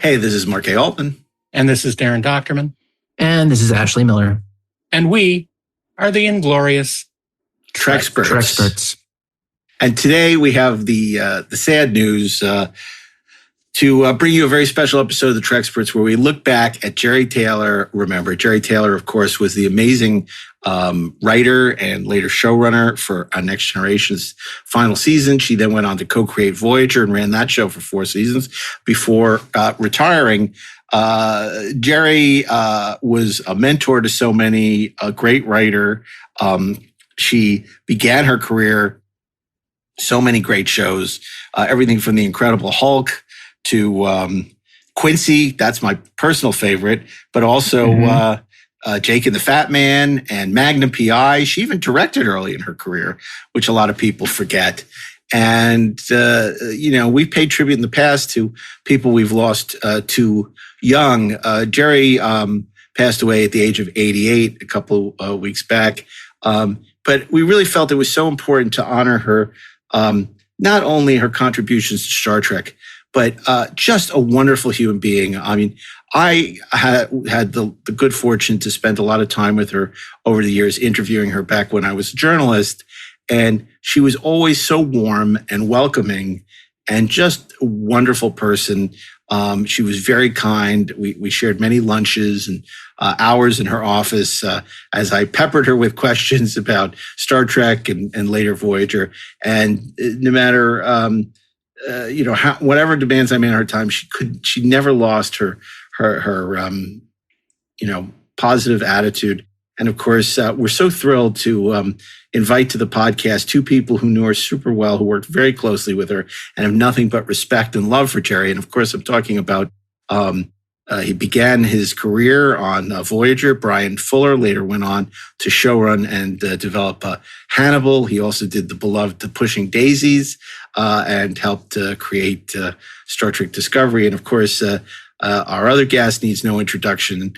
Hey, this is Mark A. Altman. And this is DAREN DOCHTERMAN. And this is Ashley Miller. And we are the Inglorious Treksperts. And today we have the sad news to bring you a very special episode of the Treksperts where we look back at Jeri Taylor. Remember, Jeri Taylor, of course, was the amazing writer and later showrunner for Next Generation's final season. She then went on to co-create Voyager and ran that show for 4 seasons before retiring. Jeri was a mentor to so many, a great writer. She began her career so many great shows, everything from The Incredible Hulk to Quincy, that's my personal favorite, but also Jake and the Fat Man and Magnum P.I. She even directed early in her career, which a lot of people forget. And, we've paid tribute in the past to people we've lost too young. Jeri passed away at the age of 88 a couple of weeks back. But we really felt it was so important to honor her, not only her contributions to Star Trek, but just a wonderful human being. I mean, I had the good fortune to spend a lot of time with her over the years, interviewing her back when I was a journalist. And she was always so warm and welcoming and just a wonderful person. She was very kind. We shared many lunches and hours in her office as I peppered her with questions about Star Trek and later Voyager. And no matter whatever demands I made on her time, she never lost her positive attitude. And of course, we're so thrilled to invite to the podcast 2 people who knew her super well, who worked very closely with her and have nothing but respect and love for Jeri. And of course, I'm talking about, he began his career on Voyager. Bryan Fuller later went on to showrun and develop Hannibal. He also did the beloved The Pushing Daisies and helped create Star Trek Discovery. And of course, our other guest needs no introduction.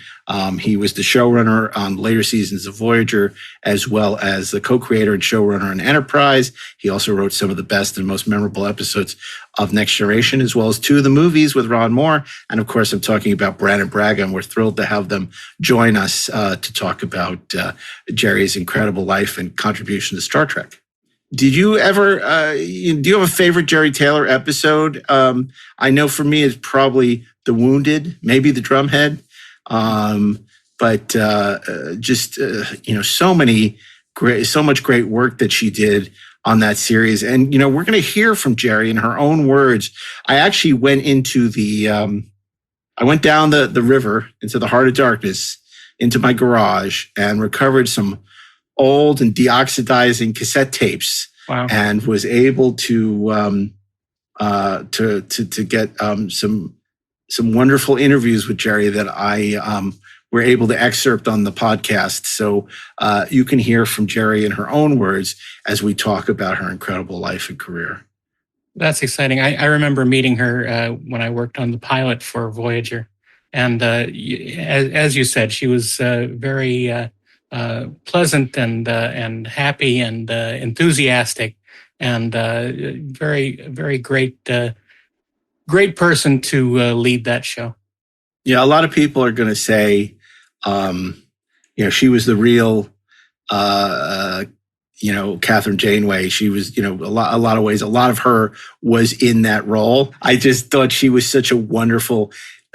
He was the showrunner on later seasons of Voyager, as well as the co-creator and showrunner on Enterprise. He also wrote some of the best and most memorable episodes of Next Generation, as well as 2 of the movies with Ron Moore. And of course, I'm talking about BRANNON and BRAGA, and we're thrilled to have them join us to talk about Jeri's incredible life and contribution to Star Trek. Did you ever, do you have a favorite Jeri Taylor episode? I know for me, it's probably The Wounded, maybe The Drumhead. So much great work that she did on that series. And, we're going to hear from Jeri in her own words. I actually went into I went down the river into the heart of darkness, into my garage, and recovered some old and deoxidizing cassette tapes. Wow. And was able to get some wonderful interviews with Jeri that I were able to excerpt on the podcast. So you can hear from Jeri in her own words as we talk about her incredible life and career. That's exciting. I remember meeting her when I worked on the pilot for Voyager. And as you said, she was very pleasant and happy and enthusiastic and very, very great person to lead that show. Yeah, a lot of people are going to say, she was the real, Catherine Janeway. She was, a lot of ways, a lot of her was in that role. I just thought she was such a wonderful,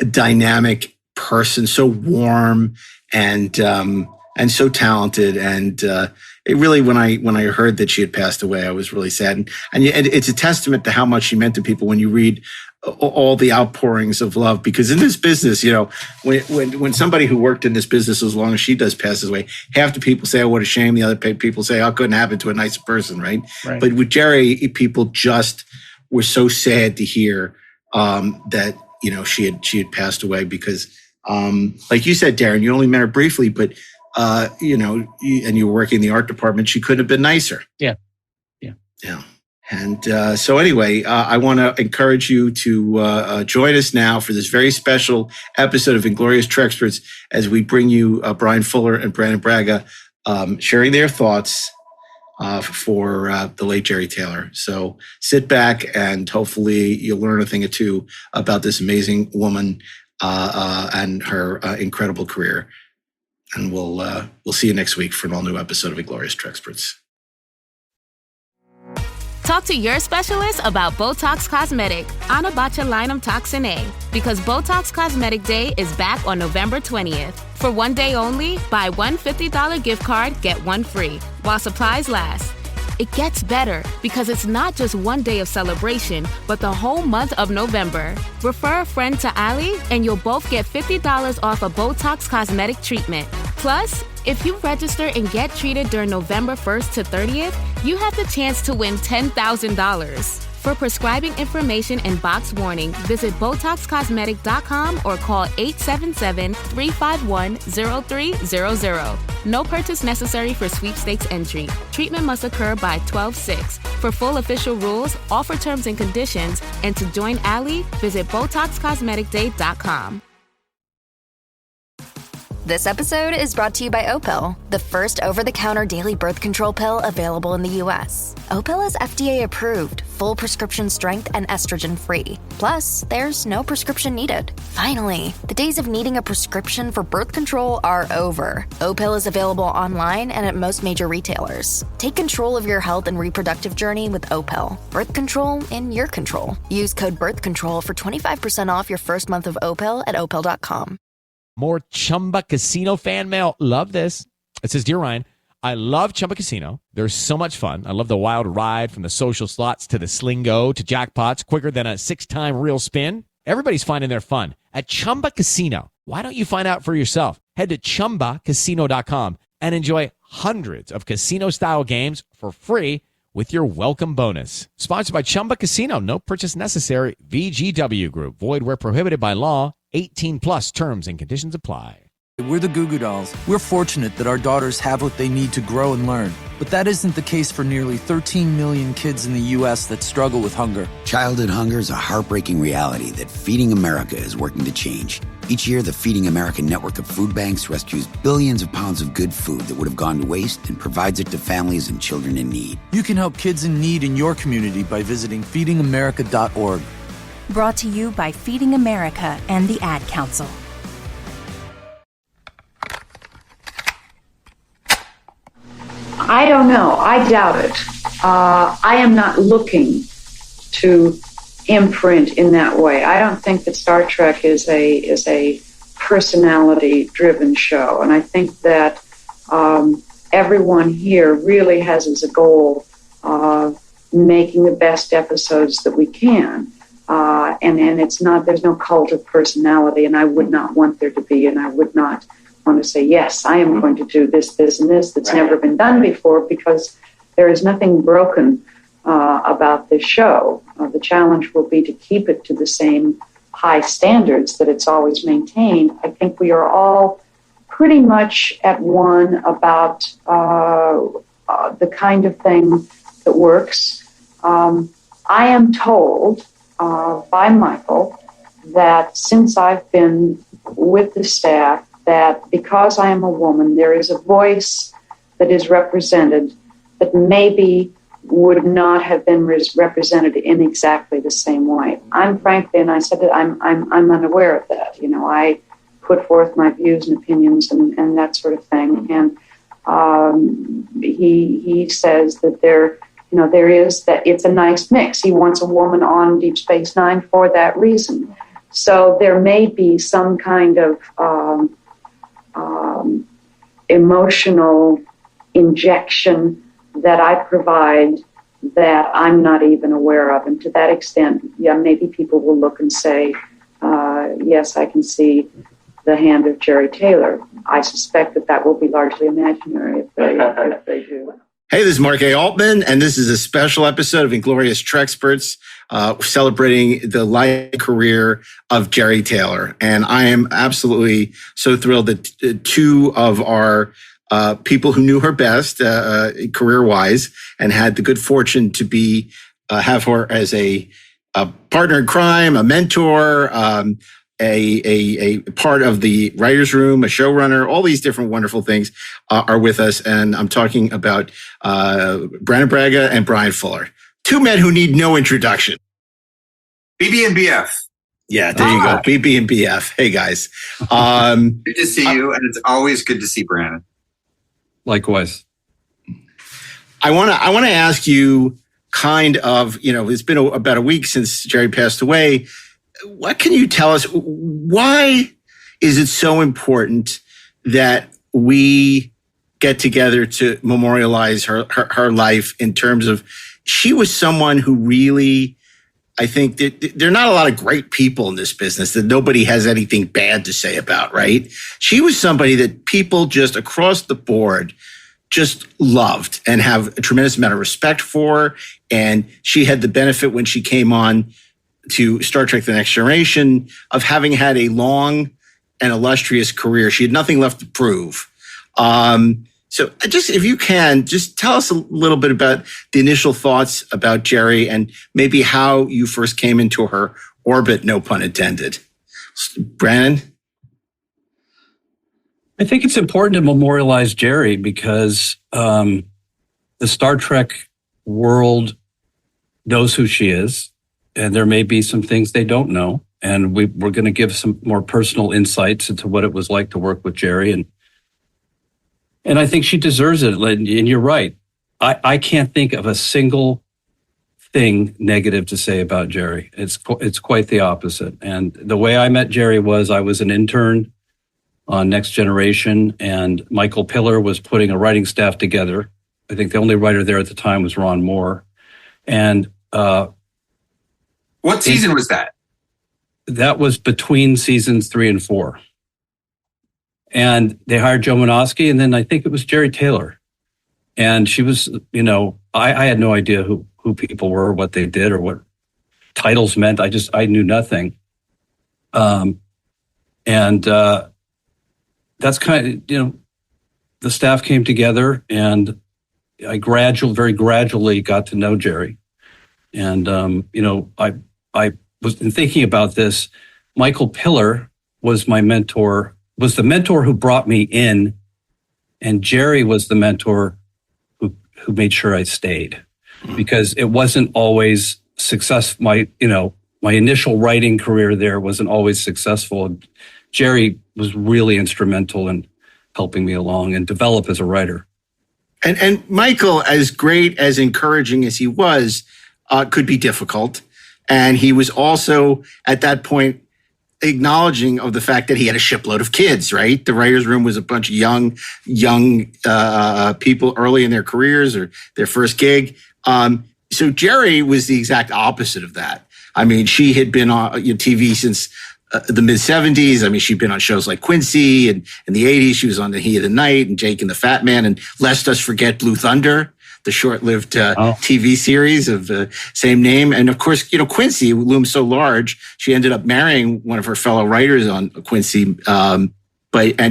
dynamic person, so warm and so talented. And it really, when I heard that she had passed away, I was really sad. And it's a testament to how much she meant to people when you read all the outpourings of love. Because in this business, when somebody who worked in this business as long as she does passes away, half the people say, "Oh, what a shame." The other people say, "Oh, it couldn't happen to a nicer person," right? But with Jeri, people just were so sad to hear that she had passed away because, like you said, Darren, you only met her briefly, but and you were working in the art department. She couldn't have been nicer. Yeah. And so anyway, I want to encourage you to join us now for this very special episode of Inglorious Treksperts as we bring you Bryan Fuller and Brandon Braga sharing their thoughts for the late Jeri Taylor. So sit back and hopefully you'll learn a thing or two about this amazing woman and her incredible career. And we'll see you next week for an all-new episode of Inglorious Treksperts. Talk to your specialist about Botox Cosmetic, Anabotulinum Toxin A, because Botox Cosmetic Day is back on November 20th. For one day only, buy one $50 gift card, get one free, while supplies last. It gets better because it's not just one day of celebration, but the whole month of November. Refer a friend to Allie, and you'll both get $50 off a Botox Cosmetic treatment. Plus, if you register and get treated during November 1st to 30th, you have the chance to win $10,000. For prescribing information and box warning, visit BotoxCosmetic.com or call 877-351-0300. No purchase necessary for sweepstakes entry. Treatment must occur by 12/6. For full official rules, offer terms and conditions, and to join Allie, visit BotoxCosmeticDay.com. This episode is brought to you by Opill, the first over-the-counter daily birth control pill available in the U.S. Opill is FDA approved, full prescription strength, and estrogen-free. Plus, there's no prescription needed. Finally, the days of needing a prescription for birth control are over. Opill is available online and at most major retailers. Take control of your health and reproductive journey with Opill. Birth control in your control. Use code BIRTHCONTROL for 25% off your first month of Opill at Opill.com. More Chumba Casino fan mail. Love this. It says, Dear Ryan, I love Chumba Casino. There's so much fun. I love the wild ride from the social slots to the slingo to jackpots quicker than a 6-time real spin. Everybody's finding their fun at Chumba Casino. Why don't you find out for yourself? Head to ChumbaCasino.com and enjoy hundreds of casino-style games for free with your welcome bonus. Sponsored by Chumba Casino. No purchase necessary. VGW Group. Void where prohibited by law. 18 plus terms and conditions apply. We're the Goo Goo Dolls. We're fortunate that our daughters have what they need to grow and learn. But that isn't the case for nearly 13 million kids in the U.S. that struggle with hunger. Childhood hunger is a heartbreaking reality that Feeding America is working to change. Each year, the Feeding America network of food banks rescues billions of pounds of good food that would have gone to waste and provides it to families and children in need. You can help kids in need in your community by visiting feedingamerica.org. Brought to you by Feeding America and the Ad Council. I don't know. I doubt it. I am not looking to imprint in that way. I don't think that Star Trek is a personality-driven show, and I think that everyone here really has as a goal making the best episodes that we can. And it's not, there's no cult of personality, and I would not want there to be, and I would not want to say, yes, I am going to do this, this, and this that's never been done before, because there is nothing broken about this show. The challenge will be to keep it to the same high standards that it's always maintained. I think we are all pretty much at one about the kind of thing that works. I am told by Michael that since I've been with the staff, that because I am a woman, there is a voice that is represented that maybe would not have been represented in exactly the same way. I'm frankly, and I said that I'm unaware of that. You know, I put forth my views and opinions and that sort of thing. And he says that there is that it's a nice mix. He wants a woman on Deep Space Nine for that reason. So there may be some kind of emotional injection that I provide that I'm not even aware of. And to that extent, yeah, maybe people will look and say, yes, I can see the hand of Jeri Taylor. I suspect that will be largely imaginary if they do. Hey, this is Mark A. Altman, and this is a special episode of Inglorious Treksperts, celebrating the life career of Jeri Taylor. And I am absolutely so thrilled that two of our people who knew her best career-wise and had the good fortune to have her as a partner in crime, a mentor, a part of the writer's room, a showrunner, all these different wonderful things are with us. And I'm talking about Brandon Braga and Bryan Fuller, two men who need no introduction. BB and BF. Yeah, there you go. BB and BF. Hey, guys. Good to see you, and it's always good to see Brandon. Likewise. I want to ask you kind of, it's been about a week since Jerry passed away. What can you tell us? Why is it so important that we get together to memorialize her life in terms of she was someone who really, I think that there are not a lot of great people in this business that nobody has anything bad to say about, right? She was somebody that people just across the board just loved and have a tremendous amount of respect for. And she had the benefit when she came on to Star Trek The Next Generation of having had a long and illustrious career. She had nothing left to prove. So just, if you can, just tell us a little bit about the initial thoughts about Jerry and maybe how you first came into her orbit, no pun intended. Brannon? I think it's important to memorialize Jerry because the Star Trek world knows who she is, and there may be some things they don't know. And we're going to give some more personal insights into what it was like to work with Jerry. And I think she deserves it. And you're right. I can't think of a single thing negative to say about Jerry. It's quite the opposite. And the way I met Jerry was I was an intern on Next Generation, and Michael Piller was putting a writing staff together. I think the only writer there at the time was Ron Moore. And what season was that? That was between seasons 3 and 4. And they hired Joe Menosky, and then I think it was Jerry Taylor. And she was, I had no idea who people were, what they did, or what titles meant. I knew nothing. That's kind of, the staff came together, and I very gradually got to know Jerry. And, I was in thinking about this. Michael Piller was my mentor, was the mentor who brought me in, and Jerry was the mentor who made sure I stayed, because it wasn't always successful. My initial writing career there wasn't always successful. And Jerry was really instrumental in helping me along and develop as a writer. And Michael, as great, as encouraging as he was, could be difficult. And he was also, at that point, acknowledging of the fact that he had a shipload of kids, right? The writer's room was a bunch of young people early in their careers or their first gig. So Jerry was the exact opposite of that. I mean, she had been on TV since the mid-'70s. I mean, she'd been on shows like Quincy, and in the '80s, she was on The Heat of the Night and Jake and the Fat Man, and lest us forget Blue Thunder, the short-lived TV series of the same name. And of course, Quincy looms so large, she ended up marrying one of her fellow writers on Quincy, and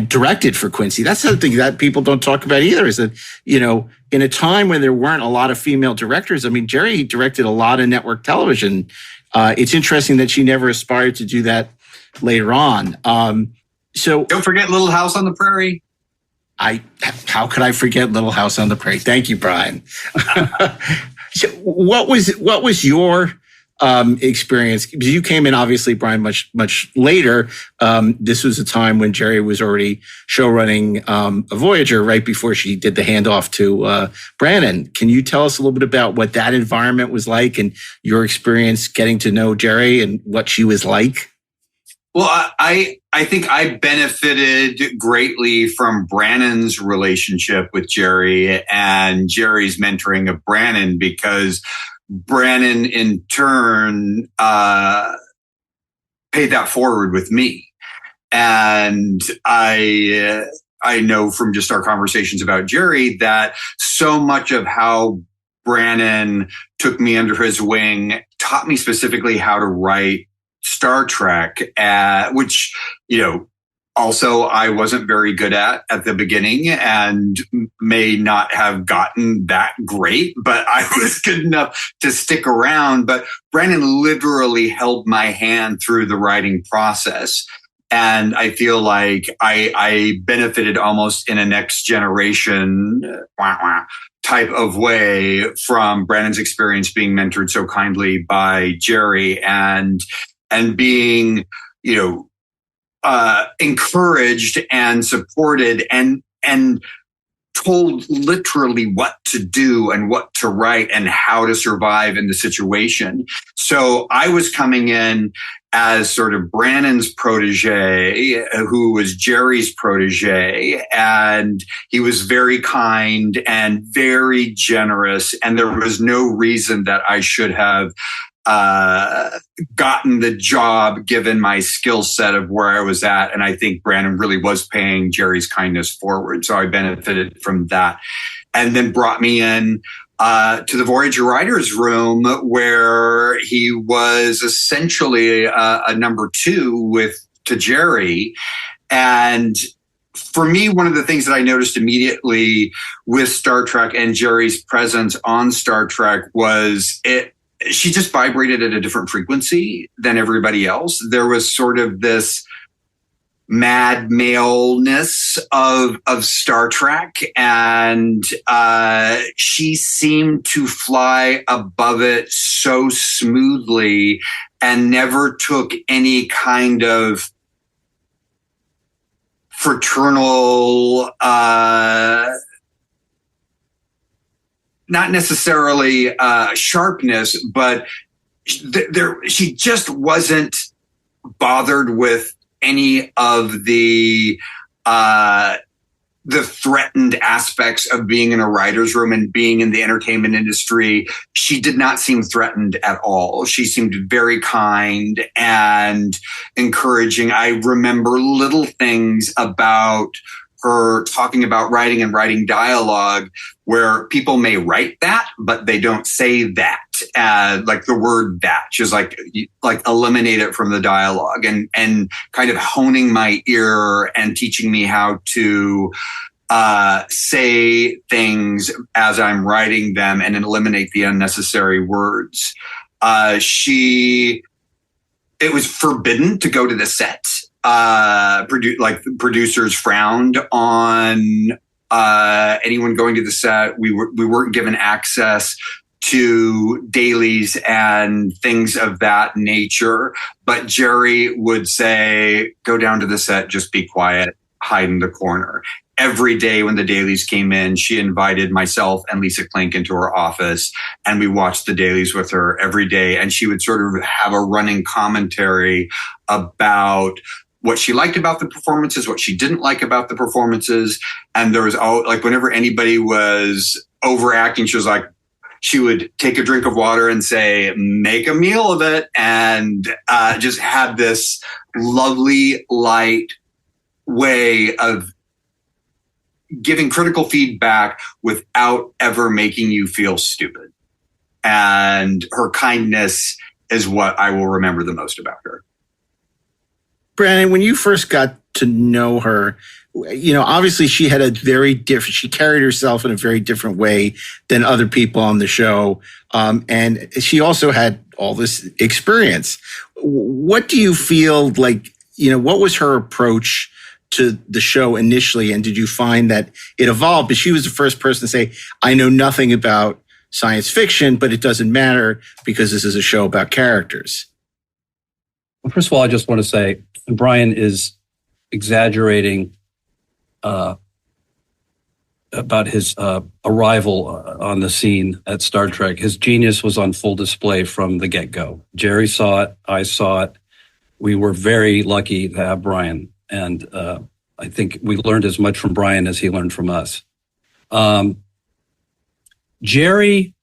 directed for Quincy. That's something that people don't talk about either, is that, in a time when there weren't a lot of female directors, I mean, Jerry directed a lot of network television. It's interesting that she never aspired to do that later on. So don't forget Little House on the Prairie. How could I forget Little House on the Prairie? Thank you, Brian. So what was your experience? Because you came in, obviously, Brian, much later. This was a time when Jerry was already showrunning a Voyager right before she did the handoff to Brannon. Can you tell us a little bit about what that environment was like and your experience getting to know Jerry and what she was like? Well, I think I benefited greatly from Brannon's relationship with Jerry and Jerry's mentoring of Brannon, because Brannon in turn paid that forward with me. And I know from just our conversations about Jerry that so much of how Brannon took me under his wing taught me specifically how to write Star Trek, which, also I wasn't very good at the beginning and may not have gotten that great, but I was good enough to stick around. But Brannon literally held my hand through the writing process. And I feel like I benefited almost in a next generation type of way from Brannon's experience being mentored so kindly by JERI and being, encouraged and supported and told literally what to do and what to write and how to survive in the situation. So I was coming in as sort of Brannon's protege, who was JERI's protege, and he was very kind and very generous, and there was no reason that I should have gotten the job given my skill set of where I was at. And I think Brannon really was paying JERI's kindness forward. So I benefited from that. And then brought me in to the Voyager writer's room, where he was essentially a number two to JERI. And for me, one of the things that I noticed immediately with Star Trek and JERI's presence on Star Trek was she just vibrated at a different frequency than everybody else. There was sort of this mad maleness of Star Trek, and she seemed to fly above it so smoothly and never took any kind of fraternal not necessarily sharpness, but she just wasn't bothered with any of the threatened aspects of being in a writer's room and being in the entertainment industry. She did not seem threatened at all. She seemed very kind and encouraging. I remember little things about her talking about writing and writing dialogue where people may write that, but they don't say that, like the word that. She's like eliminate it from the dialogue, and kind of honing my ear and teaching me how to say things as I'm writing them and eliminate the unnecessary words. It was forbidden to go to the set. Producers frowned on anyone going to the set. We weren't given access to dailies and things of that nature. But JERI would say, go down to the set, just be quiet, hide in the corner. Every day when the dailies came in, she invited myself and Lisa Klink into her office, and we watched the dailies with her every day. And she would sort of have a running commentary about what she liked about the performances, what she didn't like about the performances. And there was whenever anybody was overacting, she would take a drink of water and say, make a meal of it. And just had this lovely, light way of giving critical feedback without ever making you feel stupid. And her kindness is what I will remember the most about her. Brannon, when you first got to know her, obviously she had she carried herself in a very different way than other people on the show. And she also had all this experience. What do you feel like, what was her approach to the show initially? And did you find that it evolved? But she was the first person to say, I know nothing about science fiction, but it doesn't matter because this is a show about characters. Well, first of all, I just want to say Bryan is exaggerating about his arrival on the scene at Star Trek. His genius was on full display from the get-go. JERI saw it. I saw it. We were very lucky to have Bryan. And I think we learned as much from Bryan as he learned from us. JERI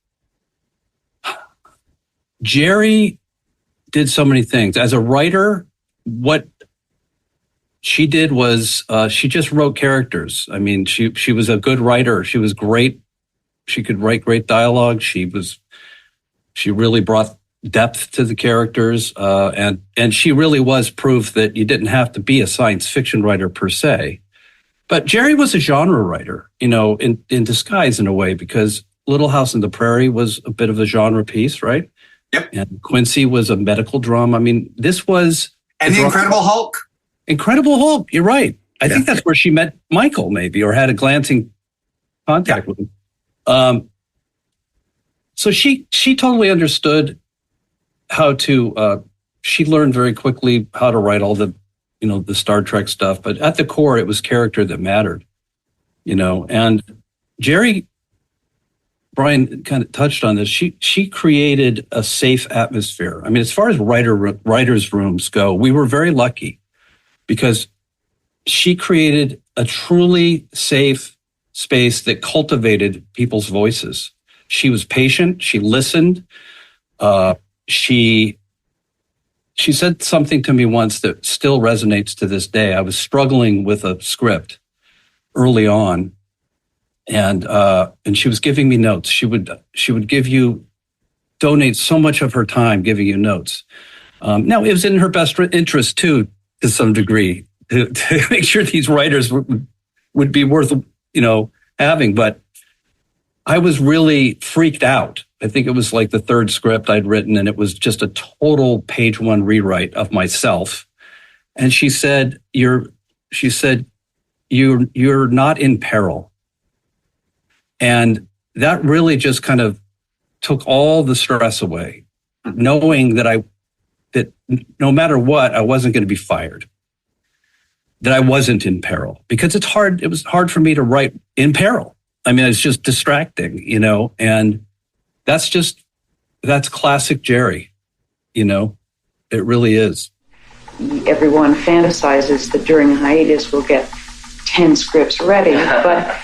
did so many things. As a writer, what she did was she just wrote characters. I mean, she was a good writer. She was great. She could write great dialogue. She really brought depth to the characters, and she really was proof that you didn't have to be a science fiction writer per se. But JERI was a genre writer, in disguise in a way, because Little House on the Prairie was a bit of a genre piece, right? Yep. And Quincy was a medical drama. I mean, this was... And the Incredible Hulk. Incredible Hulk, you're right. I think that's where she met Michael, maybe, or had a glancing contact with him. So she totally understood how to, she learned very quickly how to write all the, the Star Trek stuff. But at the core, it was character that mattered, and JERI, Brian kind of touched on this. She created a safe atmosphere. I mean, as far as writers' rooms go, we were very lucky because she created a truly safe space that cultivated people's voices. She was patient. She listened. She said something to me once that still resonates to this day. I was struggling with a script early on, and she was giving me notes. She would donate so much of her time giving you notes. Now, it was in her best interest too, to some degree, to make sure these writers would be worth having. But I was really freaked out. I think it was like the third script I'd written, and it was just a total page one rewrite of myself. And she said, you're not in peril. And that really just kind of took all the stress away, knowing that no matter what, I wasn't going to be fired, that I wasn't in peril, because it was hard for me to write in peril. I mean, it's just distracting, and that's classic JERI, it really is. Everyone fantasizes that during a hiatus we'll get 10 scripts ready, but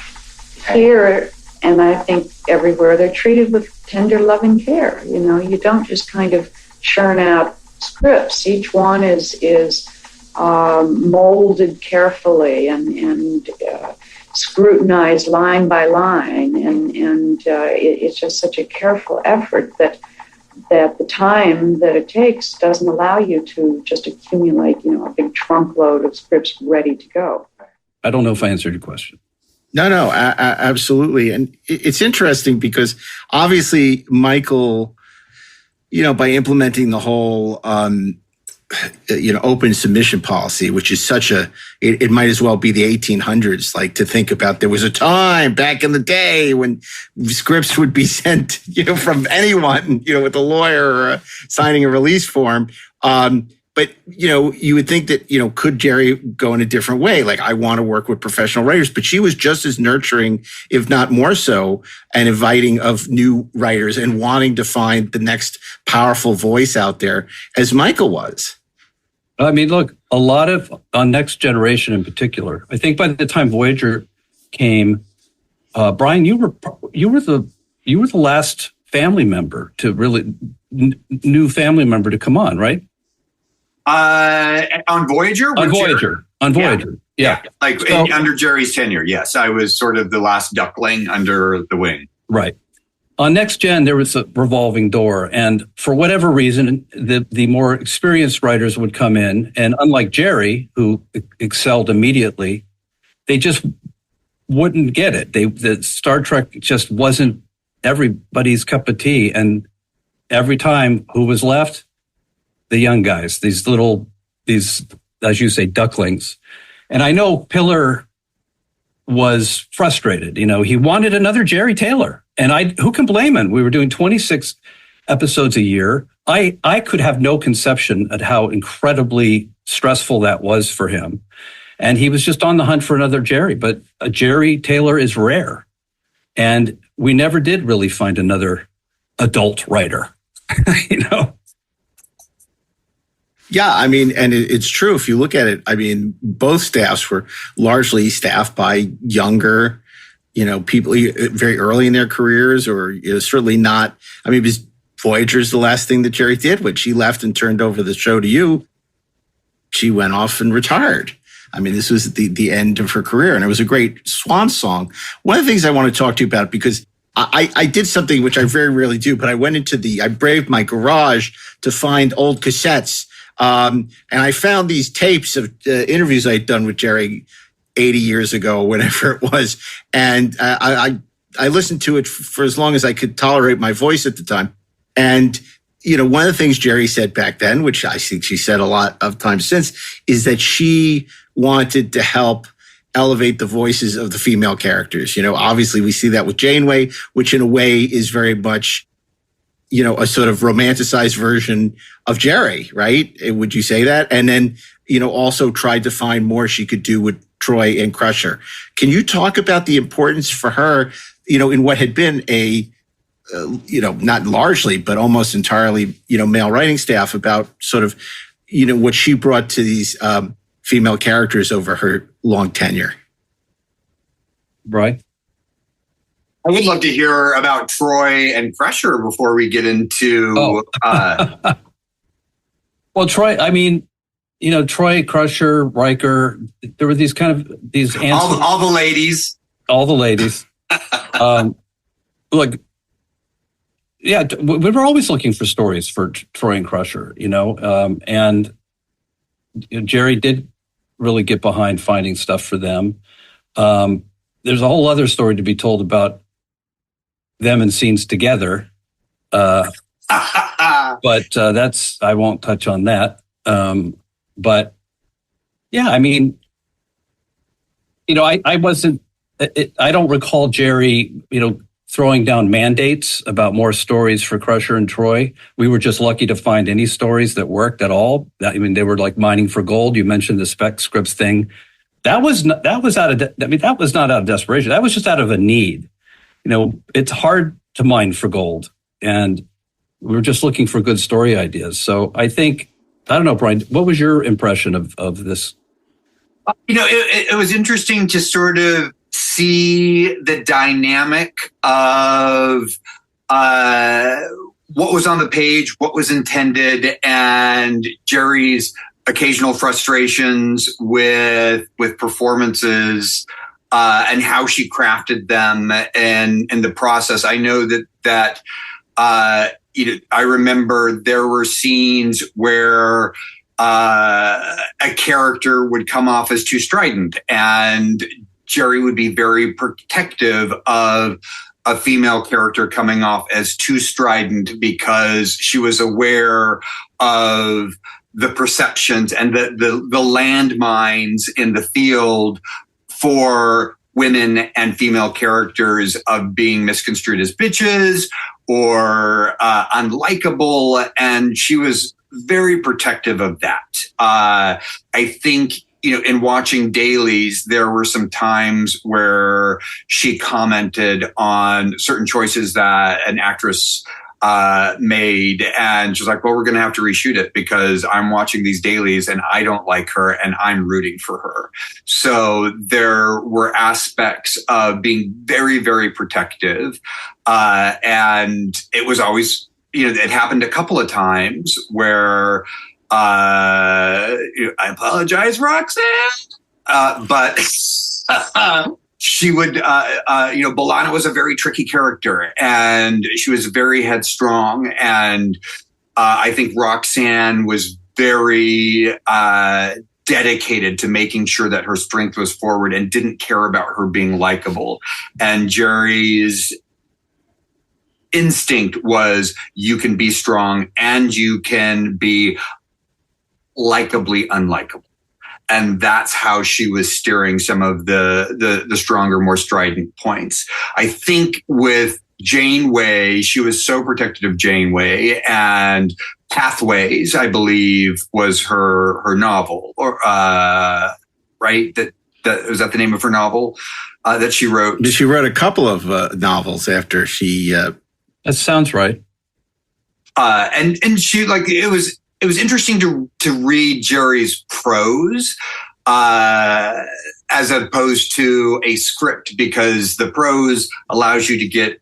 here, and I think everywhere, they're treated with tender, loving care. You don't just kind of churn out scripts. Each one is molded carefully and scrutinized line by line, and it's just such a careful effort that the time that it takes doesn't allow you to just accumulate, a big trunk load of scripts ready to go. I don't know if I answered your question. No, absolutely. And it's interesting because obviously Michael, by implementing the whole, open submission policy, which is it might as well be the 1800s, like to think about there was a time back in the day when scripts would be sent, from anyone, with a lawyer or signing a release form. But, you would think that, could JERI go in a different way? Like, I want to work with professional writers, but she was just as nurturing, if not more so, and inviting of new writers and wanting to find the next powerful voice out there as Michael was. I mean, look, a lot of Next Generation in particular, I think by the time Voyager came, Brian, you were the last family member to really new family member to come on, right? On Voyager? On Voyager. Yeah. Like under JERI's tenure, yes. I was sort of the last duckling under the wing. Right. On Next Gen, there was a revolving door. And for whatever reason, the more experienced writers would come in. And unlike JERI, who excelled immediately, they just wouldn't get it. The Star Trek just wasn't everybody's cup of tea. And every time, who was left? The young guys, these, as you say, ducklings. And I know Piller was frustrated. He wanted another JERI Taylor. And who can blame him? We were doing 26 episodes a year. I could have no conception at how incredibly stressful that was for him. And he was just on the hunt for another JERI. But a JERI Taylor is rare. And we never did really find another adult writer, Yeah, I mean, and it's true. If you look at it, I mean, both staffs were largely staffed by younger, people very early in their careers, or certainly not. I mean, because Voyager's the last thing that JERI did when she left and turned over the show to you. She went off and retired. I mean, this was the end of her career, and it was a great swan song. One of the things I want to talk to you about, because I did something which I very rarely do, but I braved my garage to find old cassettes. And I found these tapes of interviews I'd done with Jeri 80 years ago, whenever it was. And I listened to it for as long as I could tolerate my voice at the time. And, one of the things Jeri said back then, which I think she said a lot of times since, is that she wanted to help elevate the voices of the female characters. Obviously we see that with Janeway, which in a way is very much, a sort of romanticized version of Jeri, right? Would you say that? And then, also tried to find more she could do with Troy and Crusher. Can you talk about the importance for her, in what had been a, not largely, but almost entirely, male writing staff, about sort of, what she brought to these female characters over her long tenure? Right. I would love to hear about Troy and Crusher before we get into. Well, Troy. I mean, Troy, Crusher, Riker. There were these answers. All the ladies. All the ladies. Look. Yeah, we were always looking for stories for Troy and Crusher. And Jeri did really get behind finding stuff for them. There's a whole other story to be told about them in scenes together. But I won't touch on that. But yeah, I mean, I don't recall Jeri, throwing down mandates about more stories for Crusher and Troy. We were just lucky to find any stories that worked at all. They were like mining for gold. You mentioned the spec scripts thing. That was not out of desperation. That was just out of a need. It's hard to mine for gold, and we were just looking for good story ideas. So I don't know, Brian, what was your impression of this? It was interesting to sort of see the dynamic of what was on the page, what was intended, and Jeri's occasional frustrations with performances, and how she crafted them and in the process. I know that I remember there were scenes where a character would come off as too strident, and Jeri would be very protective of a female character coming off as too strident, because she was aware of the perceptions and the landmines in the field for women and female characters of being misconstrued as bitches or unlikable. And she was very protective of that. I think, in watching dailies, there were some times where she commented on certain choices that an actress made, and she's like, well, we're going to have to reshoot it because I'm watching these dailies and I don't like her and I'm rooting for her. So there were aspects of being very, very protective. And it was always, it happened a couple of times where I apologize, Roxanne. But she would, B'Elanna was a very tricky character, and she was very headstrong. And I think Roxanne was very dedicated to making sure that her strength was forward and didn't care about her being likable. And Jeri's instinct was, you can be strong and you can be likably unlikable. And that's how she was steering some of the stronger, more strident points. I think with Janeway, she was so protective of Janeway, and Pathways, I believe, was her novel, or right? That was that the name of her novel that she wrote. She wrote a couple of novels after she. That sounds right. And she, like, it was interesting to read Jeri's prose as opposed to a script, because the prose allows you to get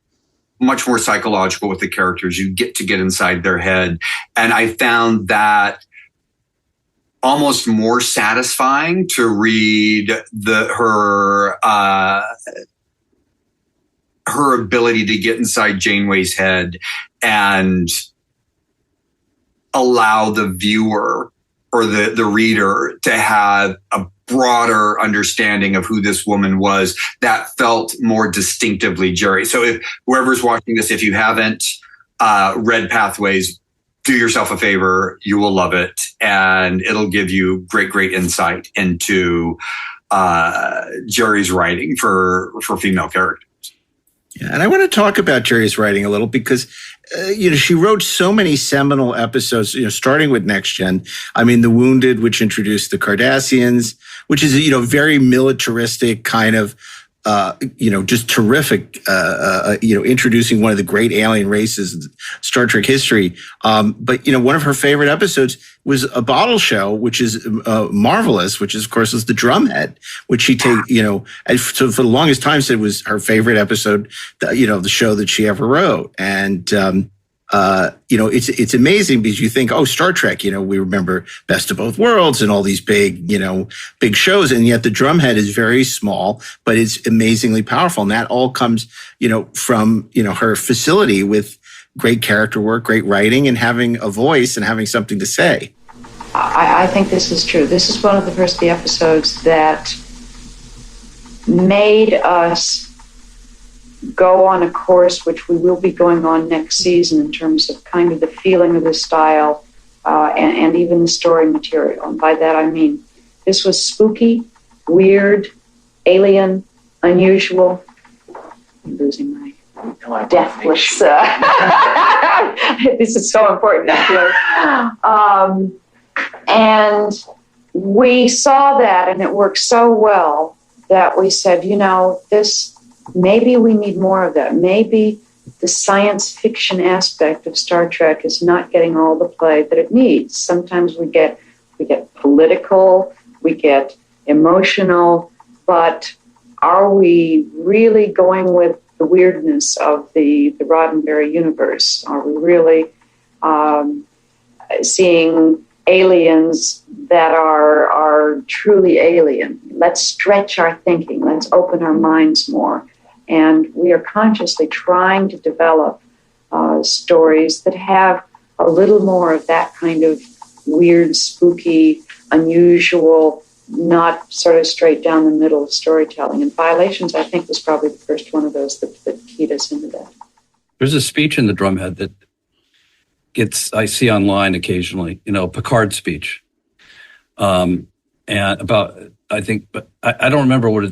much more psychological with the characters. You get to get inside their head. And I found that almost more satisfying to read her her ability to get inside Janeway's head and allow the viewer or the reader to have a broader understanding of who this woman was that felt more distinctively Jeri. So if whoever's watching this, if you haven't read Pathways, do yourself a favor. You will love it. And it'll give you great insight into Jeri's writing for female characters. Yeah, and I want to talk about Jeri's writing a little because, she wrote so many seminal episodes, starting with Next Gen. I mean, The Wounded, which introduced the Cardassians, which is, very militaristic kind of, just terrific, introducing one of the great alien races in Star Trek history. But one of her favorite episodes was A Bottle Show, which is marvelous, which is, of course, is the Drumhead, which she and so for the longest time said was her favorite episode, the show that she ever wrote. And, it's amazing because you think, Star Trek, we remember Best of Both Worlds and all these big shows. And yet the Drumhead is very small, but it's amazingly powerful. And that all comes, from, her facility with great character work, great writing, and having a voice and having something to say. I think this is true. This is one of the first episodes that made us go on a course which we will be going on next season in terms of kind of the feeling of the style and even the story material. And by that I mean this was spooky, weird, alien, unusual. I'm losing my deathless. This is so important. And we saw that, and it worked so well that we said, this. Maybe we need more of that. Maybe the science fiction aspect of Star Trek is not getting all the play that it needs. Sometimes we get political, we get emotional, but are we really going with the weirdness of the Roddenberry universe? Are we really seeing aliens that are truly alien? Let's stretch our thinking. Let's open our minds more. And we are consciously trying to develop stories that have a little more of that kind of weird, spooky, unusual, not sort of straight down the middle of storytelling. And Violations, I think, was probably the first one of those that keyed us into that. There's a speech in the Drumhead that I see online occasionally, Picard's speech. And about, I think, but I don't remember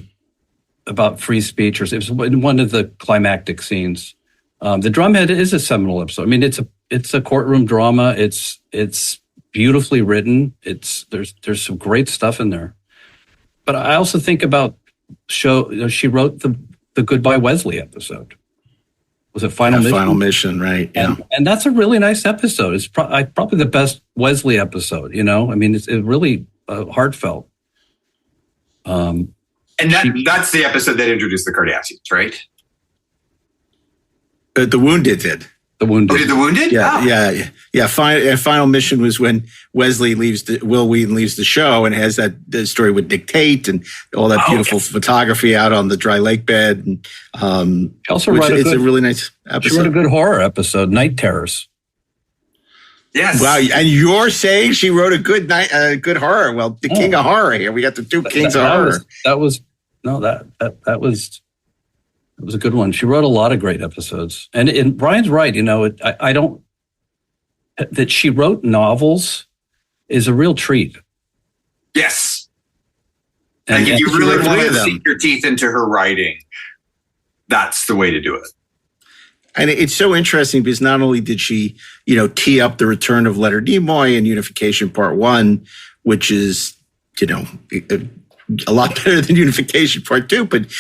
about free speech, or it was one of the climactic scenes. The Drumhead is a seminal episode. I mean, it's a courtroom drama. It's beautifully written. There's some great stuff in there. But I also think about she wrote the Goodbye Wesley episode. Was it Final Mission? Final Mission, right? Yeah. And that's a really nice episode. It's probably the best Wesley episode. I mean, it's really heartfelt. And that's the episode that introduced the Cardassians, right? The Wounded did. The Wounded. Oh, did The Wounded? Yeah. Final Mission was when Wesley Will Wheaton leaves the show and has the story with Dictate and all that beautiful photography out on the dry lake bed. And, she also wrote a really nice episode. She wrote a good horror episode, Night Terrors. Yes. Wow, and you're saying she wrote a good horror. Well, the king of horror here. We got the two kings of horror. That was a good one. She wrote a lot of great episodes. And Brian's right, I don't that she wrote novels is a real treat. Yes. And if you really want to sink your teeth into her writing, that's the way to do it. And it's so interesting because not only did she, tee up the return of Leonard Nimoy in Unification Part 1, which is, a lot better than Unification Part 2, but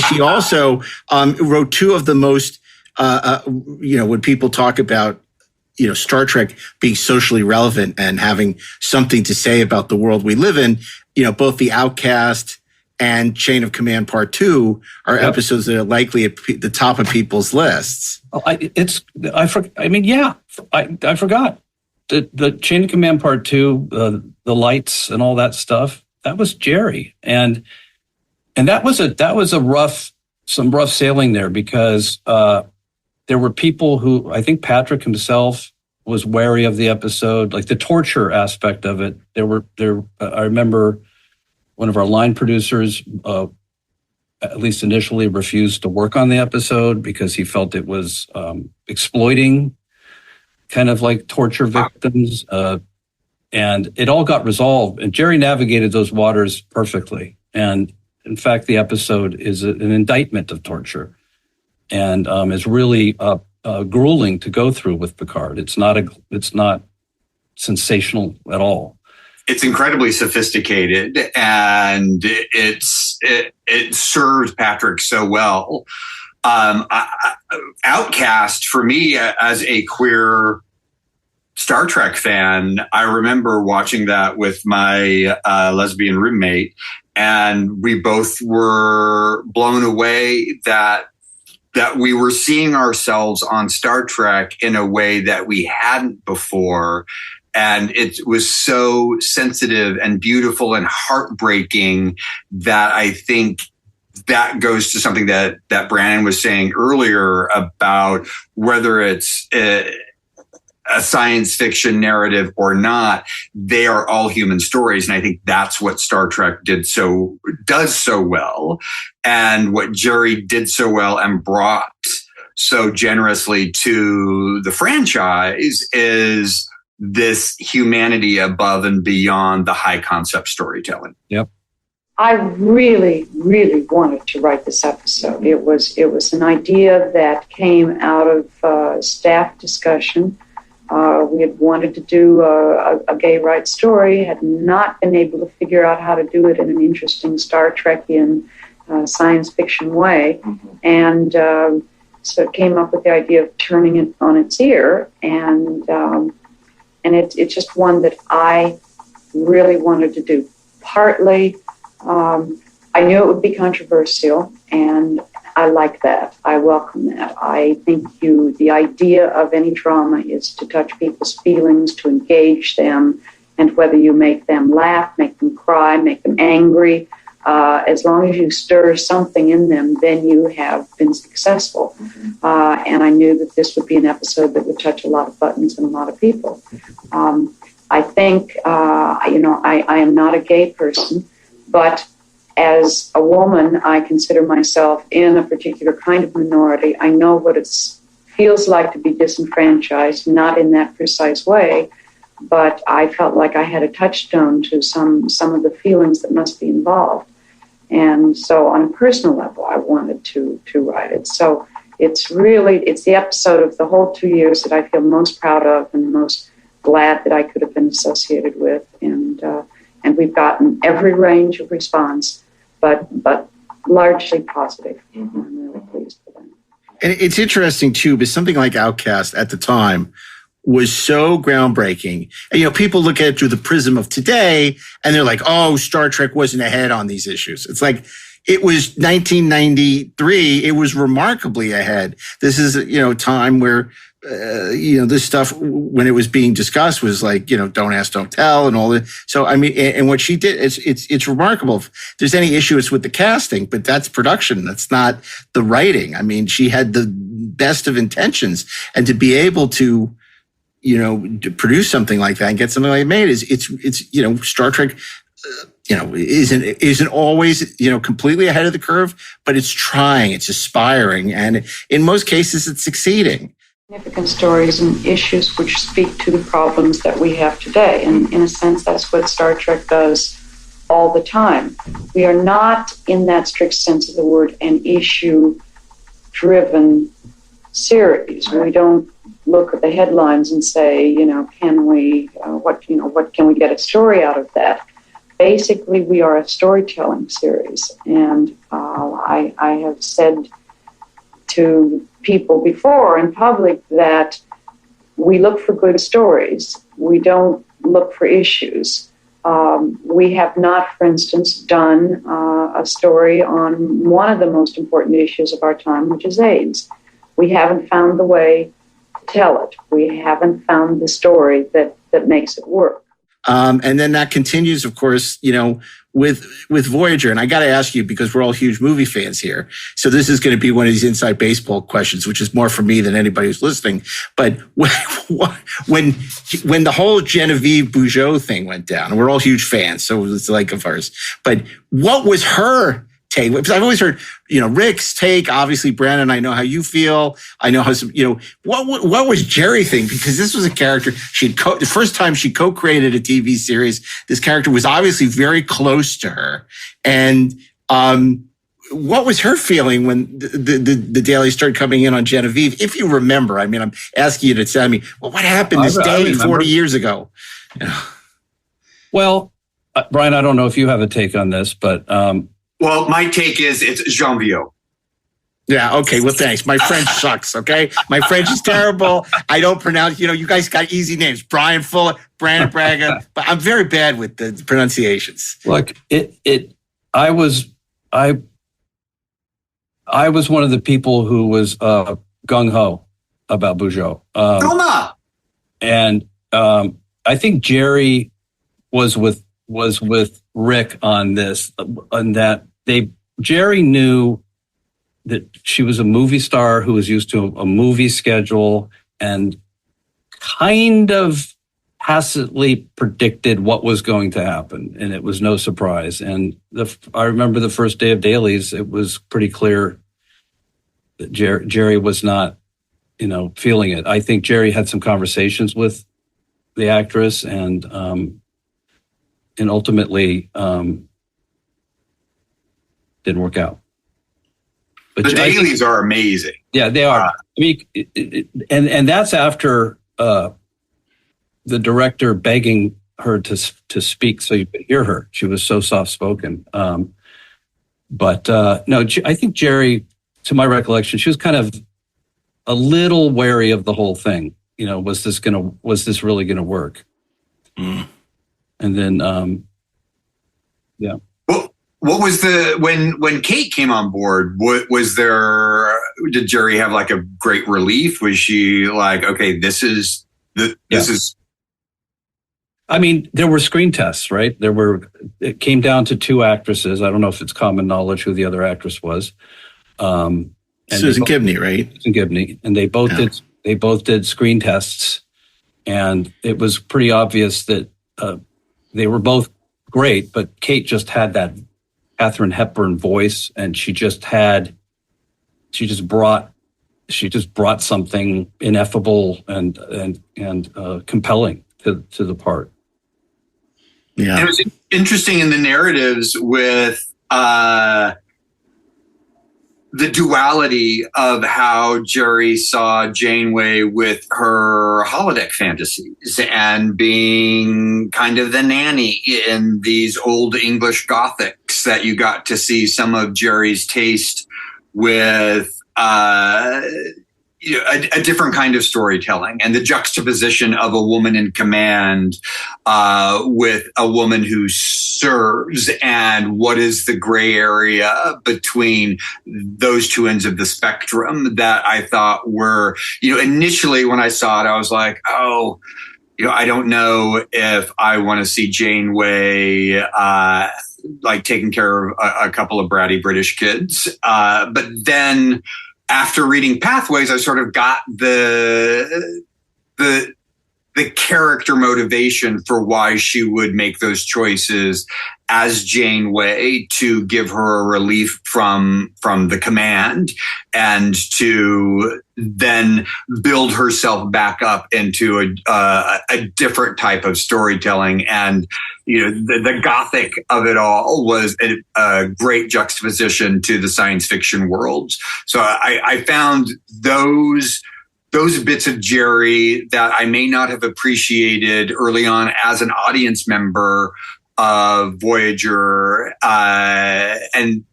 she also wrote two of the most, when people talk about, Star Trek being socially relevant and having something to say about the world we live in, both The Outcast and Chain of Command Part 2 are episodes that are likely at the top of people's lists. I forgot. The Chain of Command Part 2, the lights and all that stuff, that was Jeri. And that was a rough some rough sailing there because there were people who, I think Patrick himself was wary of the episode, like the torture aspect of it. I remember one of our line producers, at least initially, refused to work on the episode because he felt it was exploiting kind of like torture victims. And it all got resolved. And Jerry navigated those waters perfectly. And in fact, the episode is an indictment of torture and is really grueling to go through with Picard. It's not sensational at all. It's incredibly sophisticated, and it serves Patrick so well. Outcast, for me, as a queer Star Trek fan, I remember watching that with my lesbian roommate, and we both were blown away that we were seeing ourselves on Star Trek in a way that we hadn't before. And it was so sensitive and beautiful and heartbreaking that I think that goes to something that Brannon was saying earlier about whether it's a science fiction narrative or not, they are all human stories. And I think that's what Star Trek does so well. And what JERI did so well and brought so generously to the franchise is this humanity above and beyond the high concept storytelling. Yep. I really, really wanted to write this episode. It was an idea that came out of staff discussion. We had wanted to do a gay rights story, had not been able to figure out how to do it in an interesting Star Trekian science fiction way. Mm-hmm. And so it came up with the idea of turning it on its ear. And it's just one that I really wanted to do. Partly, I knew it would be controversial, and I like that. I welcome that. I think the idea of any drama is to touch people's feelings, to engage them, and whether you make them laugh, make them cry, make them angry, as long as you stir something in them, then you have been successful. Mm-hmm. And I knew that this would be an episode that would touch a lot of buttons and a lot of people. I think, I am not a gay person, but as a woman, I consider myself in a particular kind of minority. I know what it feels like to be disenfranchised, not in that precise way, but I felt like I had a touchstone to some of the feelings that must be involved. And so on a personal level, I wanted to write it. So it's the episode of the whole 2 years that I feel most proud of and most glad that I could have been associated with. And we've gotten every range of response, but largely positive. Mm-hmm. I'm really pleased with that. And it's interesting, too, because something like Outcast at the time was so groundbreaking. And, people look at it through the prism of today, and they're like, oh, Star Trek wasn't ahead on these issues. It's like, it was 1993. It was remarkably ahead. This is, a time where, this stuff, when it was being discussed, was like, don't ask, don't tell, and all that. So, I mean, and what she did, it's remarkable. If there's any issue, it's with the casting, but that's production. That's not the writing. I mean, she had the best of intentions, and to be able to, to produce something like that and get something like it made it's Star Trek, isn't always, completely ahead of the curve, but it's trying, it's aspiring. And in most cases, it's succeeding. Significant stories and issues which speak to the problems that we have today. And in a sense, that's what Star Trek does all the time. We are not, in that strict sense of the word, an issue-driven series. We don't look at the headlines and say, what can we get a story out of that? Basically, we are a storytelling series. And I have said to people before in public that we look for good stories. We don't look for issues. We have not, for instance, done a story on one of the most important issues of our time, which is AIDS. We haven't found the way to tell it. We haven't found the story that makes it work. And then that continues, of course, with Voyager, and I got to ask you because we're all huge movie fans here. So this is going to be one of these inside baseball questions, which is more for me than anybody who's listening. But when the whole Genevieve Bujold thing went down, and we're all huge fans, so it's like of ours. But what was her take? Because I've always heard, Rick's take. Obviously, Brannon, I know how you feel. I know how what was JERI think? Because this was a character the first time she co-created a TV series. This character was obviously very close to her, and what was her feeling when the dailies started coming in on Genevieve? If you remember, I mean, I'm asking you to tell me, well, what happened this day 40 years ago? Well, Brian, I don't know if you have a take on this, but. Well, my take is it's Janvier. Yeah, okay. Well, thanks. My French sucks, okay? My French is terrible. I don't pronounce, you guys got easy names. Brian Fuller, Brandon Braga, but I'm very bad with the pronunciations. Look, I was one of the people who was gung-ho about Bujold. And I think JERI was with Rick on this, on that JERI knew that she was a movie star who was used to a movie schedule and kind of tacitly predicted what was going to happen. And it was no surprise. And I remember the first day of dailies, it was pretty clear that JERI was not, feeling it. I think JERI had some conversations with the actress and ultimately didn't work out. But the dailies are amazing. Yeah, they are. I mean, and that's after the director begging her to speak so you could hear her. She was so soft spoken. But no, I think JERI, to my recollection, she was kind of a little wary of the whole thing. Was this really gonna work? Mm. And then, yeah. What was when Kate came on board? Did JERI have like a great relief? Was she like, okay, this is. I mean, there were screen tests, right? It came down to two actresses. I don't know if it's common knowledge who the other actress was. Susan Gibney, right? Susan Gibney, and they both did screen tests, and it was pretty obvious that. They were both great, but Kate just had that Katharine Hepburn voice, and she just brought something ineffable and compelling to the part. Yeah, and it was interesting in the narratives with the duality of how JERI saw Janeway with her holodeck fantasies and being kind of the nanny in these old English Gothics, that you got to see some of JERI's taste with a different kind of storytelling, and the juxtaposition of a woman in command with a woman who serves, and what is the gray area between those two ends of the spectrum that I thought were, initially when I saw it, I was like, oh, I don't know if I want to see Janeway like taking care of a couple of bratty British kids. But then after reading Pathways, I sort of got the character motivation for why she would make those choices as Janeway, to give her a relief from the command and to then build herself back up into a different type of storytelling. And, the Gothic of it all was a great juxtaposition to the science fiction worlds. So I found those bits of JERI that I may not have appreciated early on as an audience member of Voyager, and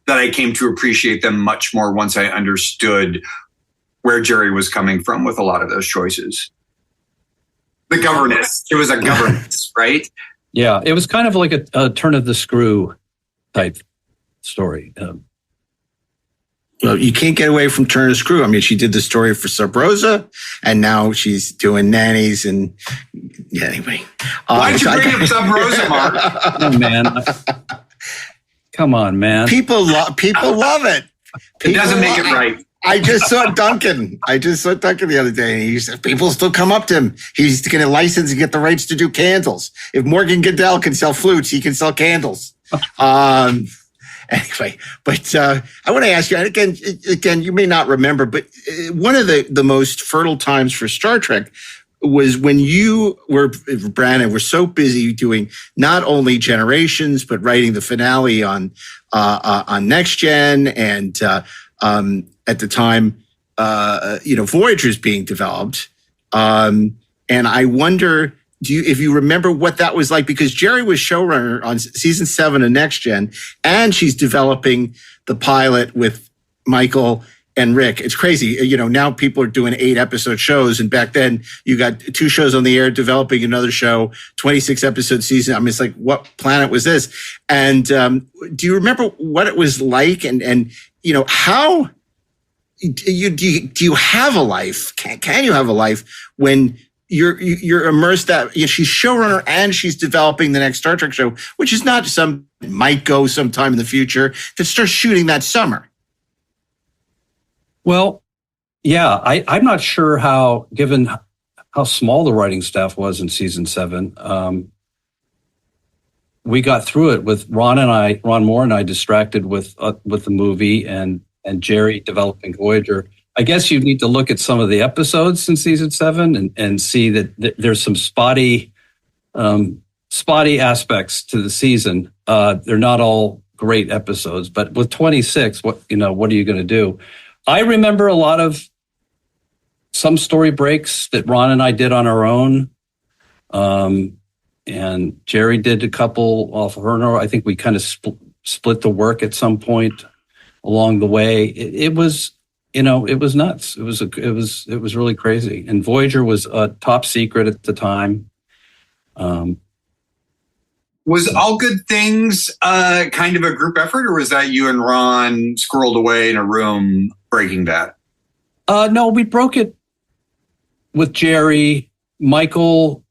that I came to appreciate them much more once I understood where JERI was coming from with a lot of those choices. The governess. It was a governess, right? Yeah, it was kind of like a turn of the screw type story. Well, you can't get away from Turner's Crew. I mean, she did the story for Sub Rosa, and now she's doing Nannies. And yeah, anyway. Why'd you bring up Sub Rosa, Mark? Oh, man. Come on, man. People love it. It doesn't make it right. I just saw Duncan the other day, and he said people still come up to him. He's going to license and get the rights to do candles. If Morgan Goodell can sell flutes, he can sell candles. Anyway, but I want to ask you, and again, you may not remember, but one of the most fertile times for Star Trek was when you Brannon, were so busy doing not only Generations, but writing the finale on Next Gen, and at the time, Voyager's being developed. And I wonder, if you remember what that was like, because JERI was showrunner on season 7 of Next Gen, and she's developing the pilot with Michael and Rick. It's crazy. Now people are doing 8-episode shows, and back then you got 2 shows on the air developing another show, 26-episode season. I mean, it's like, what planet was this? And do you remember what it was like? And how do you have a life? Can you have a life when you're immersed that she's showrunner and she's developing the next Star Trek show, which is not might go sometime in the future, that starts shooting that summer? Well, yeah, I'm not sure given how small the writing staff was in season 7, we got through it with Ron Moore and I distracted with the movie and JERI developing Voyager. I guess you need to look at some of the episodes in season 7 and see that there's some spotty aspects to the season. They're not all great episodes, but with 26, what are you going to do? I remember a lot of some story breaks that Ron and I did on our own. And JERI did a couple off of her. I think we kind of split the work at some point along the way. It was nuts. It was really crazy. And Voyager was top secret at the time. Was All Good Things kind of a group effort, or was that you and Ron squirreled away in a room breaking that? No, we broke it with JERI. Michael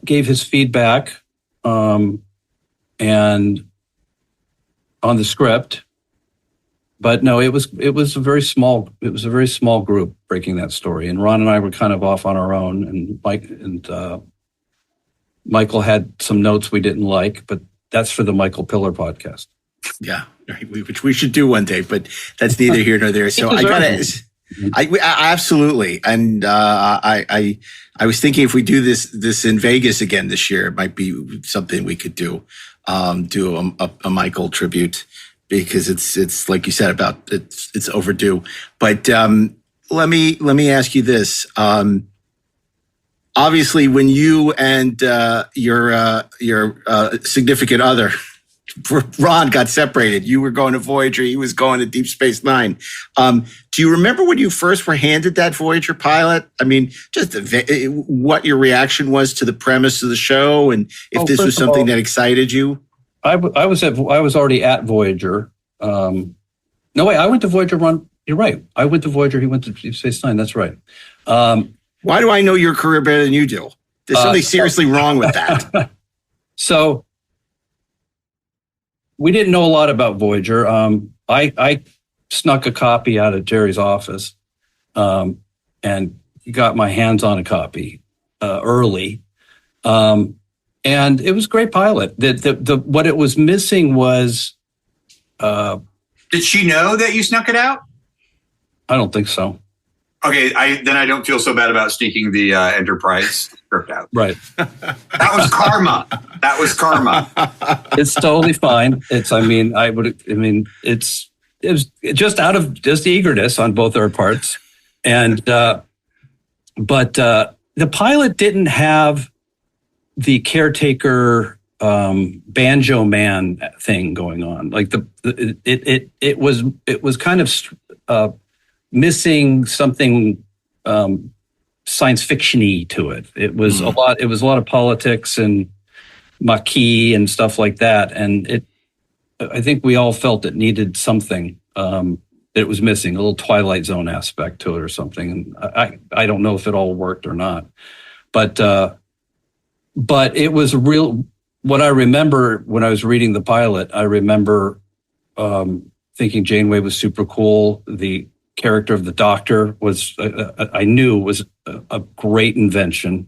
gave his feedback and on the script. But no, it was a very small group breaking that story, and Ron and I were kind of off on our own, and Michael had some notes we didn't like, but that's for the Michael Pillar podcast. Yeah, which we should do one day, but that's neither here nor there. So I absolutely, and I was thinking if we do this in Vegas again this year, it might be something we could do a Michael tribute. Because it's like you said it's overdue. But let me ask you this. Obviously, when you and your significant other, Ron, got separated, you were going to Voyager, he was going to Deep Space Nine. Do you remember when you first were handed that Voyager pilot? I mean, just what your reaction was to the premise of the show, and if this was something that excited you? I was already at Voyager. No, wait, I went to Voyager. Ron, you're right. I went to Voyager. He went to Deep Space Nine. That's right. Why do I know your career better than you do? There's something seriously wrong with that. So we didn't know a lot about Voyager. I snuck a copy out of JERI's office and got my hands on a copy early. And it was a great pilot. What it was missing was... Did she know that you snuck it out? I don't think so. Okay, then I don't feel so bad about sneaking the Enterprise script out. Right. That was karma. It's totally fine. It was just out of just eagerness on both our parts. And, but the pilot didn't have the caretaker banjo man thing going on. Like it was kind of missing something science fiction-y to it. It was a lot of politics and Maquis and stuff like that. And I think we all felt it needed something. it was missing, a little Twilight Zone aspect to it or something. And I don't know if it all worked or not, but it was real. What I remember when I was reading the pilot, I remember thinking Janeway was super cool. The character of the Doctor was, I knew was a great invention.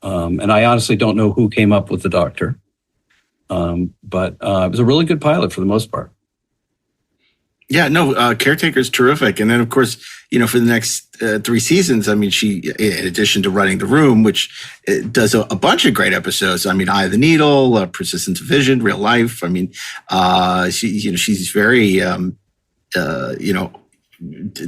And I honestly don't know who came up with the Doctor. But it was a really good pilot for the most part. Yeah, no, Caretaker's terrific. And then, of course, for the next 3 seasons, I mean, she, in addition to running The Room, which does a bunch of great episodes. I mean, Eye of the Needle, Persistence of Vision, Real Life. I mean, she's very,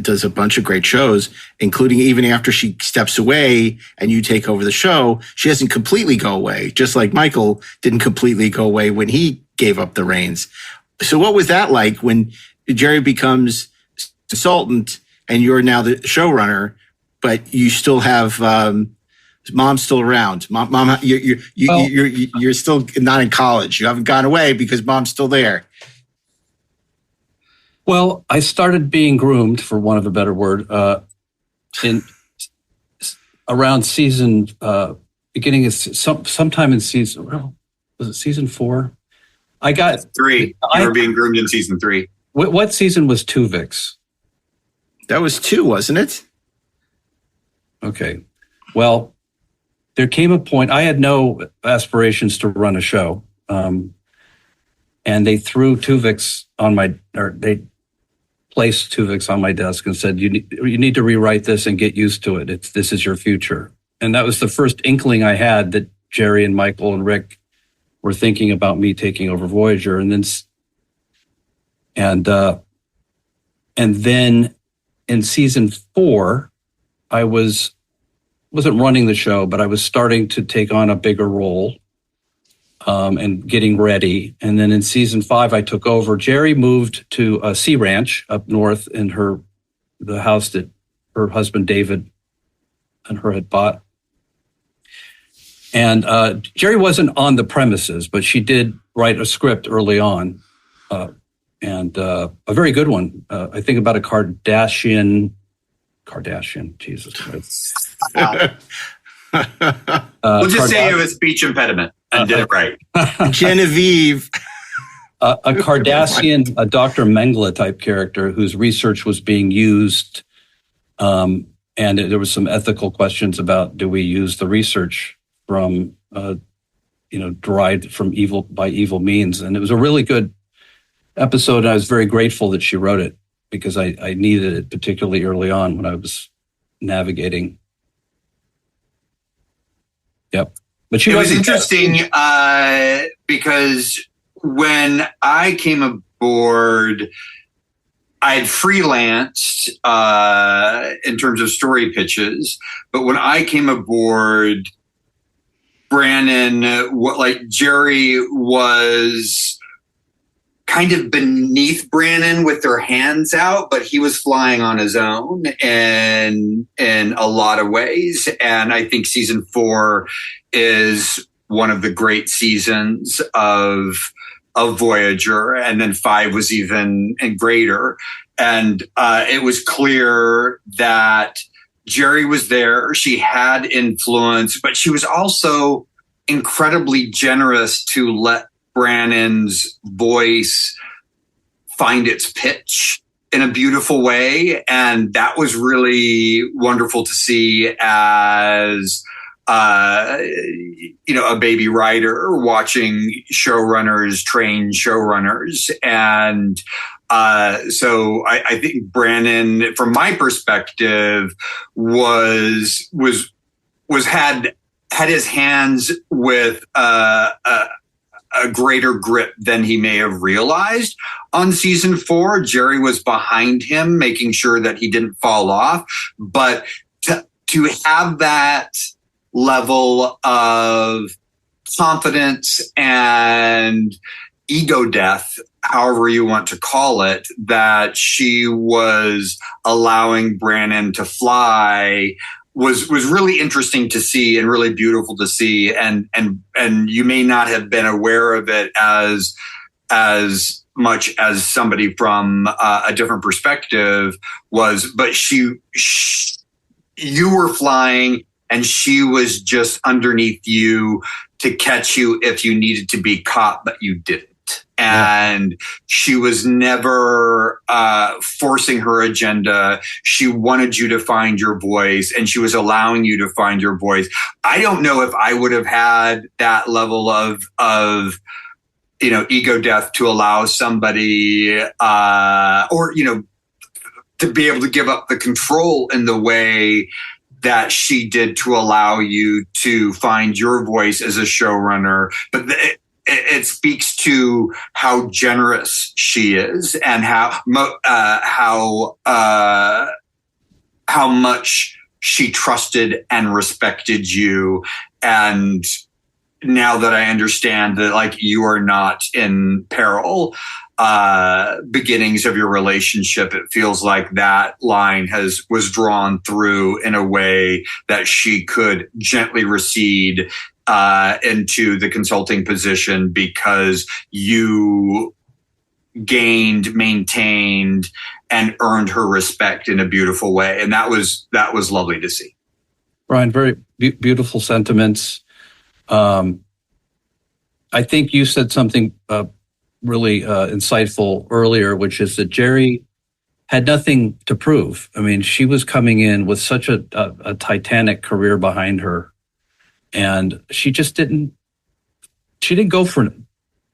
does a bunch of great shows, including even after she steps away and you take over the show, she doesn't completely go away, just like Michael didn't completely go away when he gave up the reins. So what was that like when Jeri becomes consultant and you're now the showrunner, but you still have mom's still around? Mom, you're still not in college. You haven't gone away because mom's still there. Well, I started being groomed, for want of a better word, in around season beginning of sometime in season. Well, was it season 4? I got 3. You were being groomed in season 3. What season was Tuvix? That was 2, wasn't it? Okay. Well, there came a point, I had no aspirations to run a show. And they threw Tuvix they placed Tuvix on my desk and said, you need to rewrite this and get used to it. This is your future. And that was the first inkling I had that Jeri and Michael and Rick were thinking about me taking over Voyager. And then in season 4, I wasn't running the show, but I was starting to take on a bigger role and getting ready. And then in season 5, I took over. Jeri moved to a Sea Ranch up north in the house that her husband David and her had bought. And Jeri wasn't on the premises, but she did write a script early on. And a very good one. I think about a Kardashian, Jesus Christ. We'll just say it was speech impediment and did it right. Genevieve. A Kardashian, a Dr. Mengele type character whose research was being used. And there was some ethical questions about, do we use the research from, derived from by evil means? And it was a really good episode. And I was very grateful that she wrote it because I needed it, particularly early on when I was navigating. Yep. But it was interesting because when I came aboard, I had freelanced in terms of story pitches. But when I came aboard, Brannon, Jeri was kind of beneath Brannon with their hands out, but he was flying on his own in a lot of ways. And I think season 4 is one of the great seasons of Voyager. And then 5 was even greater. And it was clear that Jeri was there. She had influence, but she was also incredibly generous to let Brannon's voice find its pitch in a beautiful way. And that was really wonderful to see as, a baby writer watching showrunners train showrunners. And so I think Brannon, from my perspective, had his hands with a greater grip than he may have realized. On season 4, Jeri was behind him, making sure that he didn't fall off. But to have that level of confidence and ego death, however you want to call it, that she was allowing Brannon to fly was really interesting to see and really beautiful to see. And you may not have been aware of it as much as somebody from a different perspective but you were flying and she was just underneath you to catch you if you needed to be caught, but you didn't. And she was never forcing her agenda. She wanted you to find your voice, and she was allowing you to find your voice. I don't know if I would have had that level of ego death to allow somebody or to be able to give up the control in the way that she did to allow you to find your voice as a showrunner. But it speaks to how generous she is and how much she trusted and respected you. And now that I understand that, like, you are not in peril, beginnings of your relationship, it feels like that line was drawn through in a way that she could gently recede into the consulting position because you gained, maintained, and earned her respect in a beautiful way. And that was lovely to see. Brian, very beautiful sentiments. I think you said something really insightful earlier, which is that JERI had nothing to prove. I mean, she was coming in with such a titanic career behind her, and she just didn't go for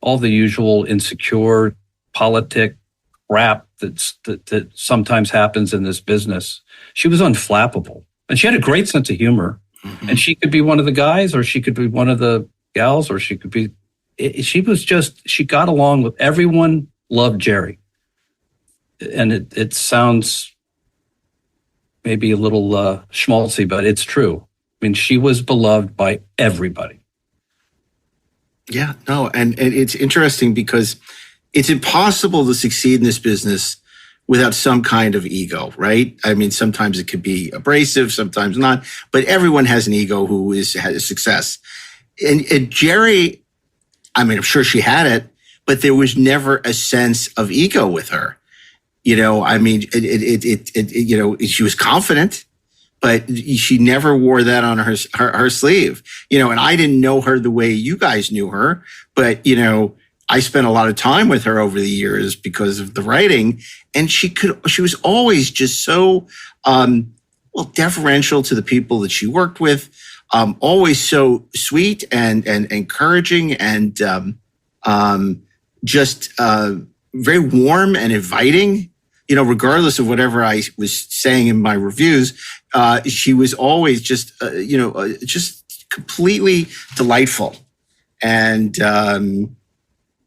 all the usual insecure politic crap that sometimes happens in this business. She was unflappable, and she had a great sense of humor. Mm-hmm. And she could be one of the guys, or she could be one of the gals, or she could be. She got along with everyone. Loved JERI, and it sounds maybe a little schmaltzy, but it's true. I mean, she was beloved by everybody. Yeah, no, and it's interesting because it's impossible to succeed in this business without some kind of ego, right? I mean, sometimes it could be abrasive, sometimes not, but everyone has an ego who has success. And JERI, I mean, I'm sure she had it, but there was never a sense of ego with her. I mean, she was confident, but she never wore that on her sleeve. And I didn't know her the way you guys knew her, but I spent a lot of time with her over the years because of the writing, and she was always just so deferential to the people that she worked with. Always so sweet and encouraging and just very warm and inviting. Regardless of whatever I was saying in my reviews, she was always just just completely delightful, and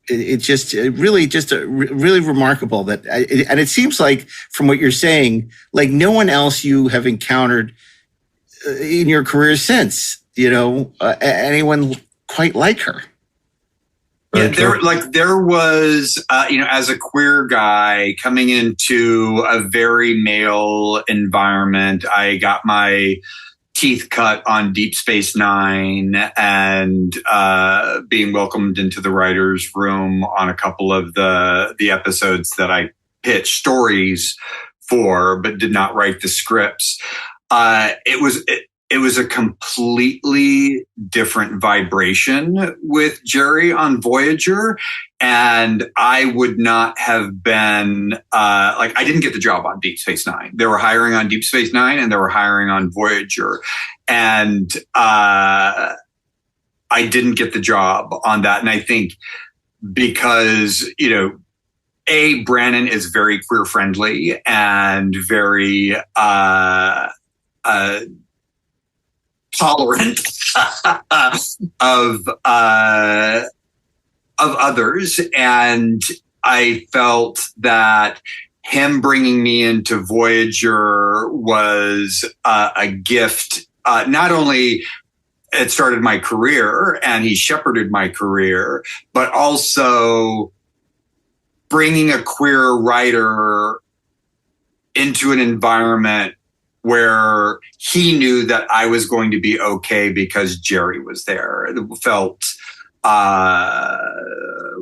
it's really remarkable that. And it seems like from what you're saying, like no one else you have encountered in your career since, anyone quite like her. Yeah, there was, as a queer guy coming into a very male environment, I got my teeth cut on Deep Space Nine and being welcomed into the writer's room on a couple of the episodes that I pitched stories for, but did not write the scripts. It was a completely different vibration with JERI on Voyager. And I would not have been, I didn't get the job on Deep Space Nine. They were hiring on Deep Space Nine and they were hiring on Voyager. And I didn't get the job on that. And I think because, BRANNON is very queer friendly and very, tolerant of others, and I felt that him bringing me into Voyager was a gift. Not only it started my career and he shepherded my career, but also bringing a queer writer into an environment where he knew that I was going to be okay because JERI was there. It felt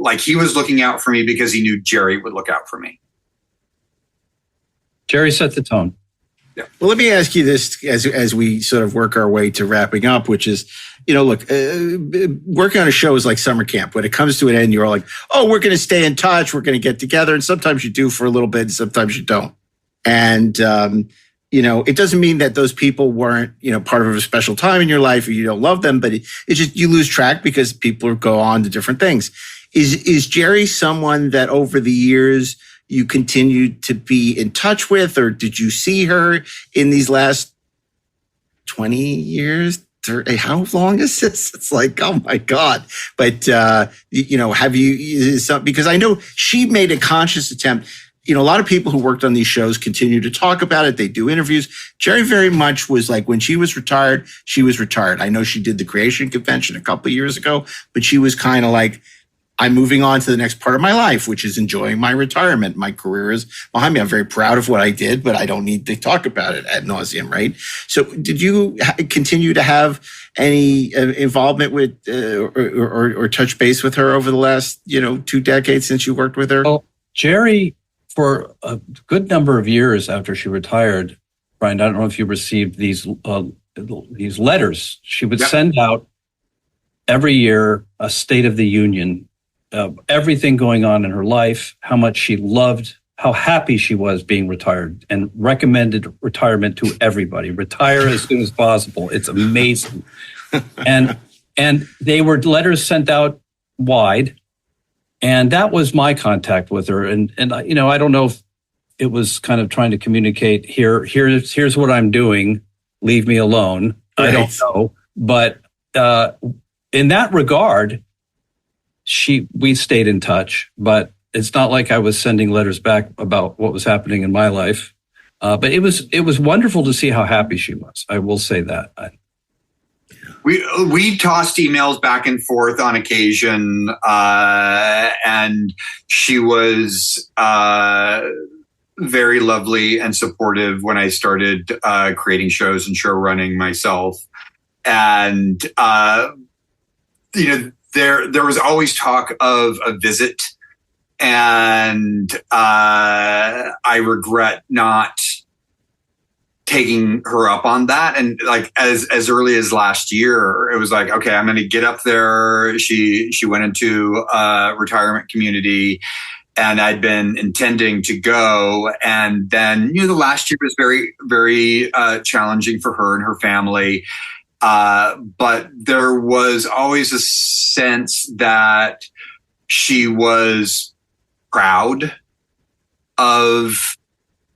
like he was looking out for me because he knew Jerry would look out for me. Jerry set the tone. Yeah. Well, let me ask you this as we sort of work our way to wrapping up, which is, look, working on a show is like summer camp. When it comes to an end, you're all like, oh, we're going to stay in touch. We're going to get together. And sometimes you do for a little bit, and sometimes you don't. And, it doesn't mean that those people weren't, part of a special time in your life or you don't love them, but it's just you lose track because people go on to different things. Is Jerry someone that over the years you continued to be in touch with, or did you see her in these last 20 years? How long is this? It's like, oh my God. But, have you, because I know she made a conscious attempt. A lot of people who worked on these shows continue to talk about it. They do interviews. Jerry very much was like, when she was retired, she was retired. I know she did the creation convention a couple of years ago, but she was kind of like, I'm moving on to the next part of my life, which is enjoying my retirement. My career is behind me. I'm very proud of what I did, but I don't need to talk about it ad nauseum, right? So did you continue to have any involvement with or touch base with her over the last, 2 decades since you worked with her? Well, Jerry, for a good number of years after she retired, Brian, I don't know if you received these letters. She would send out every year a State of the Union of everything going on in her life, how much she loved, how happy she was being retired, and recommended retirement to everybody. Retire as soon as possible. It's amazing. And they were letters sent out wide. And that was my contact with her. And I don't know if it was kind of trying to communicate here's what I'm doing. Leave me alone. Right. I don't know. But in that regard, we stayed in touch, but it's not like I was sending letters back about what was happening in my life. But it was wonderful to see how happy she was. I will say that. We tossed emails back and forth on occasion, and she was very lovely and supportive when I started creating shows and show running myself. And there was always talk of a visit, and I regret not taking her up on that. And like as early as last year, it was like, okay, I'm going to get up there. She went into a retirement community, and I'd been intending to go. And then, the last year was very, very challenging for her and her family. But there was always a sense that she was proud of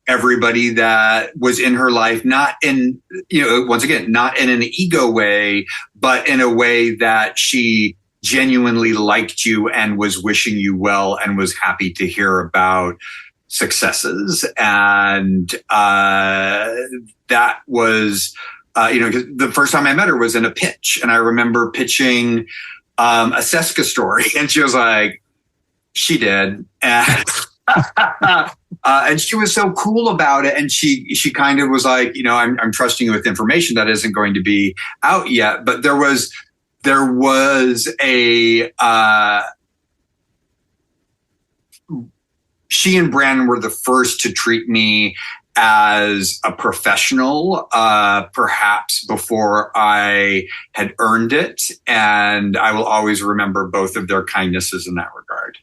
everybody that was in her life, not in, once again, not in an ego way, but in a way that she genuinely liked you and was wishing you well and was happy to hear about successes. And that was, the first time I met her was in a pitch, and I remember pitching a Seska story, and she was like, she did. And she was so cool about it. And she kind of was like, I'm trusting you with information that isn't going to be out yet. But there was a, she and Brannon were the first to treat me as a professional, perhaps before I had earned it. And I will always remember both of their kindnesses in that regard.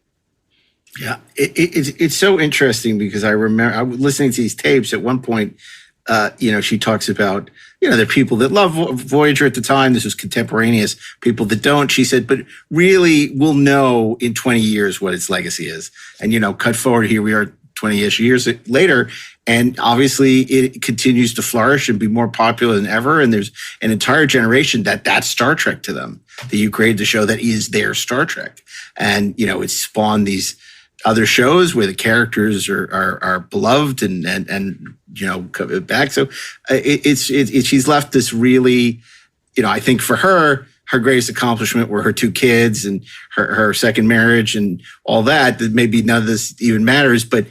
Yeah, it's so interesting because I remember I was listening to these tapes at one point. She talks about, there are people that love Voyager at the time. This was contemporaneous. People that don't. She said, but really we'll know in 20 years what its legacy is. And, cut forward, here we are 20-ish years later. And obviously it continues to flourish and be more popular than ever. And there's an entire generation that's Star Trek to them, that you created the show that is their Star Trek. And, it's spawned these other shows where the characters are beloved and come back. So she's left this really, I think for her greatest accomplishment were her 2 kids and her second marriage and all that maybe none of this even matters. But,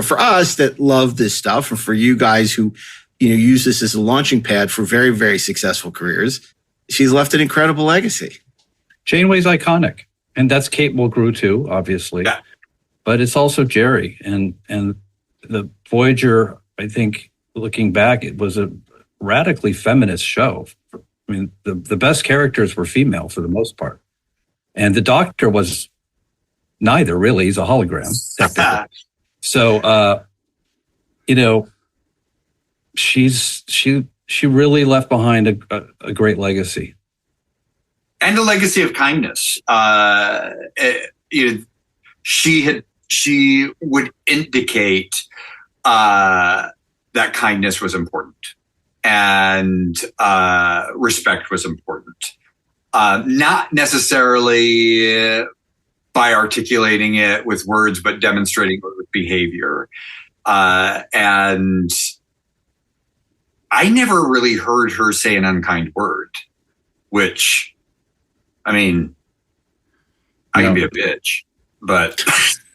for us that love this stuff, and for you guys who, use this as a launching pad for very, very successful careers, she's left an incredible legacy. Janeway's iconic. And that's Kate Mulgrew too, obviously. Yeah. But it's also JERI. And the Voyager, I think, looking back, it was a radically feminist show. I mean, the best characters were female for the most part. And the Doctor was neither, really. He's a hologram, technically. So, she really left behind a great legacy. And a legacy of kindness. She would indicate that kindness was important and respect was important. Not necessarily by articulating it with words, but demonstrating it with behavior. And I never really heard her say an unkind word, which, I mean, I can be a bitch, but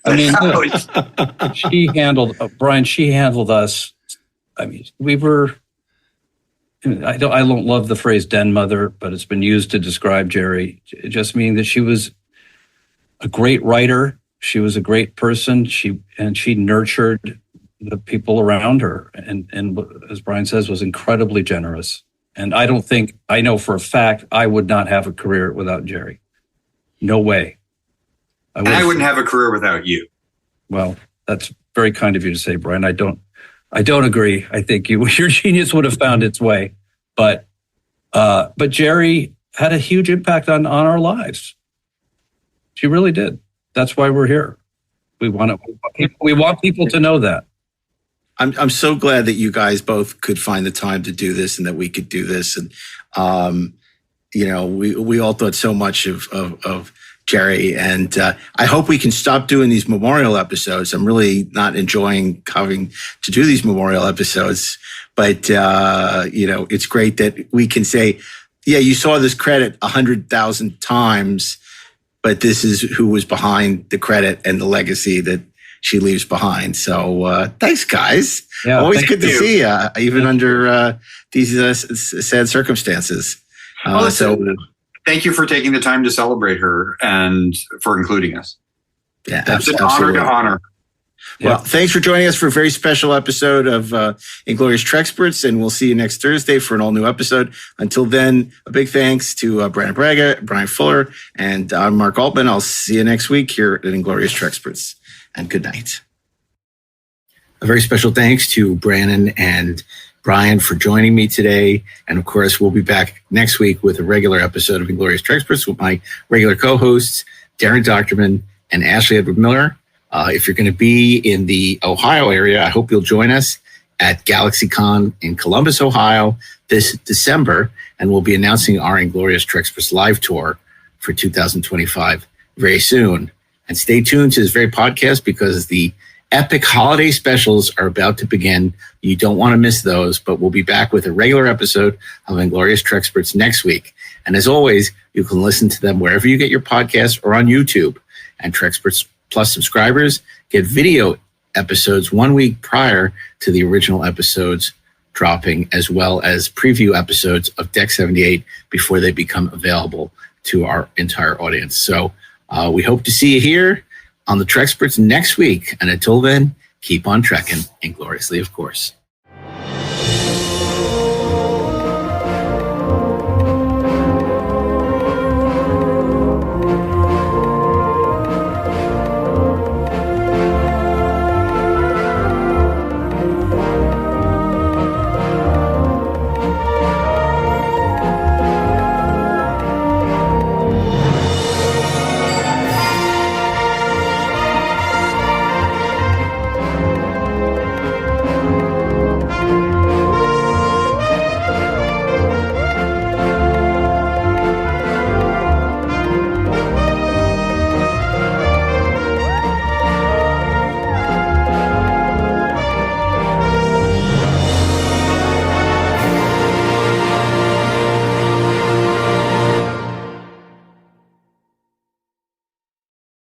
I mean, she handled us. I mean, we were, I don't love the phrase den mother, but it's been used to describe JERI. It just means that she was a great writer. She was a great person. She nurtured the people around her. And as Brian says, was incredibly generous. And I know for a fact, I would not have a career without JERI. No way. I wouldn't have a career without you. Well, that's very kind of you to say, Brian. I don't agree. I think your genius would have found its way. But JERI had a huge impact on our lives. She really did. That's why we're here. We want people to know that. I'm so glad that you guys both could find the time to do this and that we could do this. And, we all thought so much of JERI, and I hope we can stop doing these memorial episodes. I'm really not enjoying having to do these memorial episodes, but, it's great that we can say, yeah, you saw this credit 100,000 times, but this is who was behind the credit and the legacy that she leaves behind. So thanks, guys. Yeah, always good to see you, even under these sad circumstances. Thank you for taking the time to celebrate her and for including us. Yeah, it's an honor to honor. Well, thanks for joining us for a very special episode of Inglorious Treksperts, and we'll see you next Thursday for an all-new episode. Until then, a big thanks to Brandon Braga, Brian Fuller, and I'm Mark Altman. I'll see you next week here at Inglorious Treksperts, and good night. A very special thanks to Brandon and Brian for joining me today. And of course, we'll be back next week with a regular episode of Inglorious Treksperts with my regular co-hosts, DAREN DOCHTERMAN and Ashley Edward Miller. If you're going to be in the Ohio area, I hope you'll join us at GalaxyCon in Columbus, Ohio this December. And we'll be announcing our Inglorious Treksperts live tour for 2025 very soon. And stay tuned to this very podcast because the epic holiday specials are about to begin. You don't want to miss those, but we'll be back with a regular episode of Inglorious Treksperts next week. And as always, you can listen to them wherever you get your podcasts or on YouTube. And Treksperts Plus subscribers get video episodes 1 week prior to the original episodes dropping, as well as preview episodes of Deck 78 before they become available to our entire audience. So we hope to see you here on the Treksperts next week. And until then, keep on trekking, ingloriously, of course.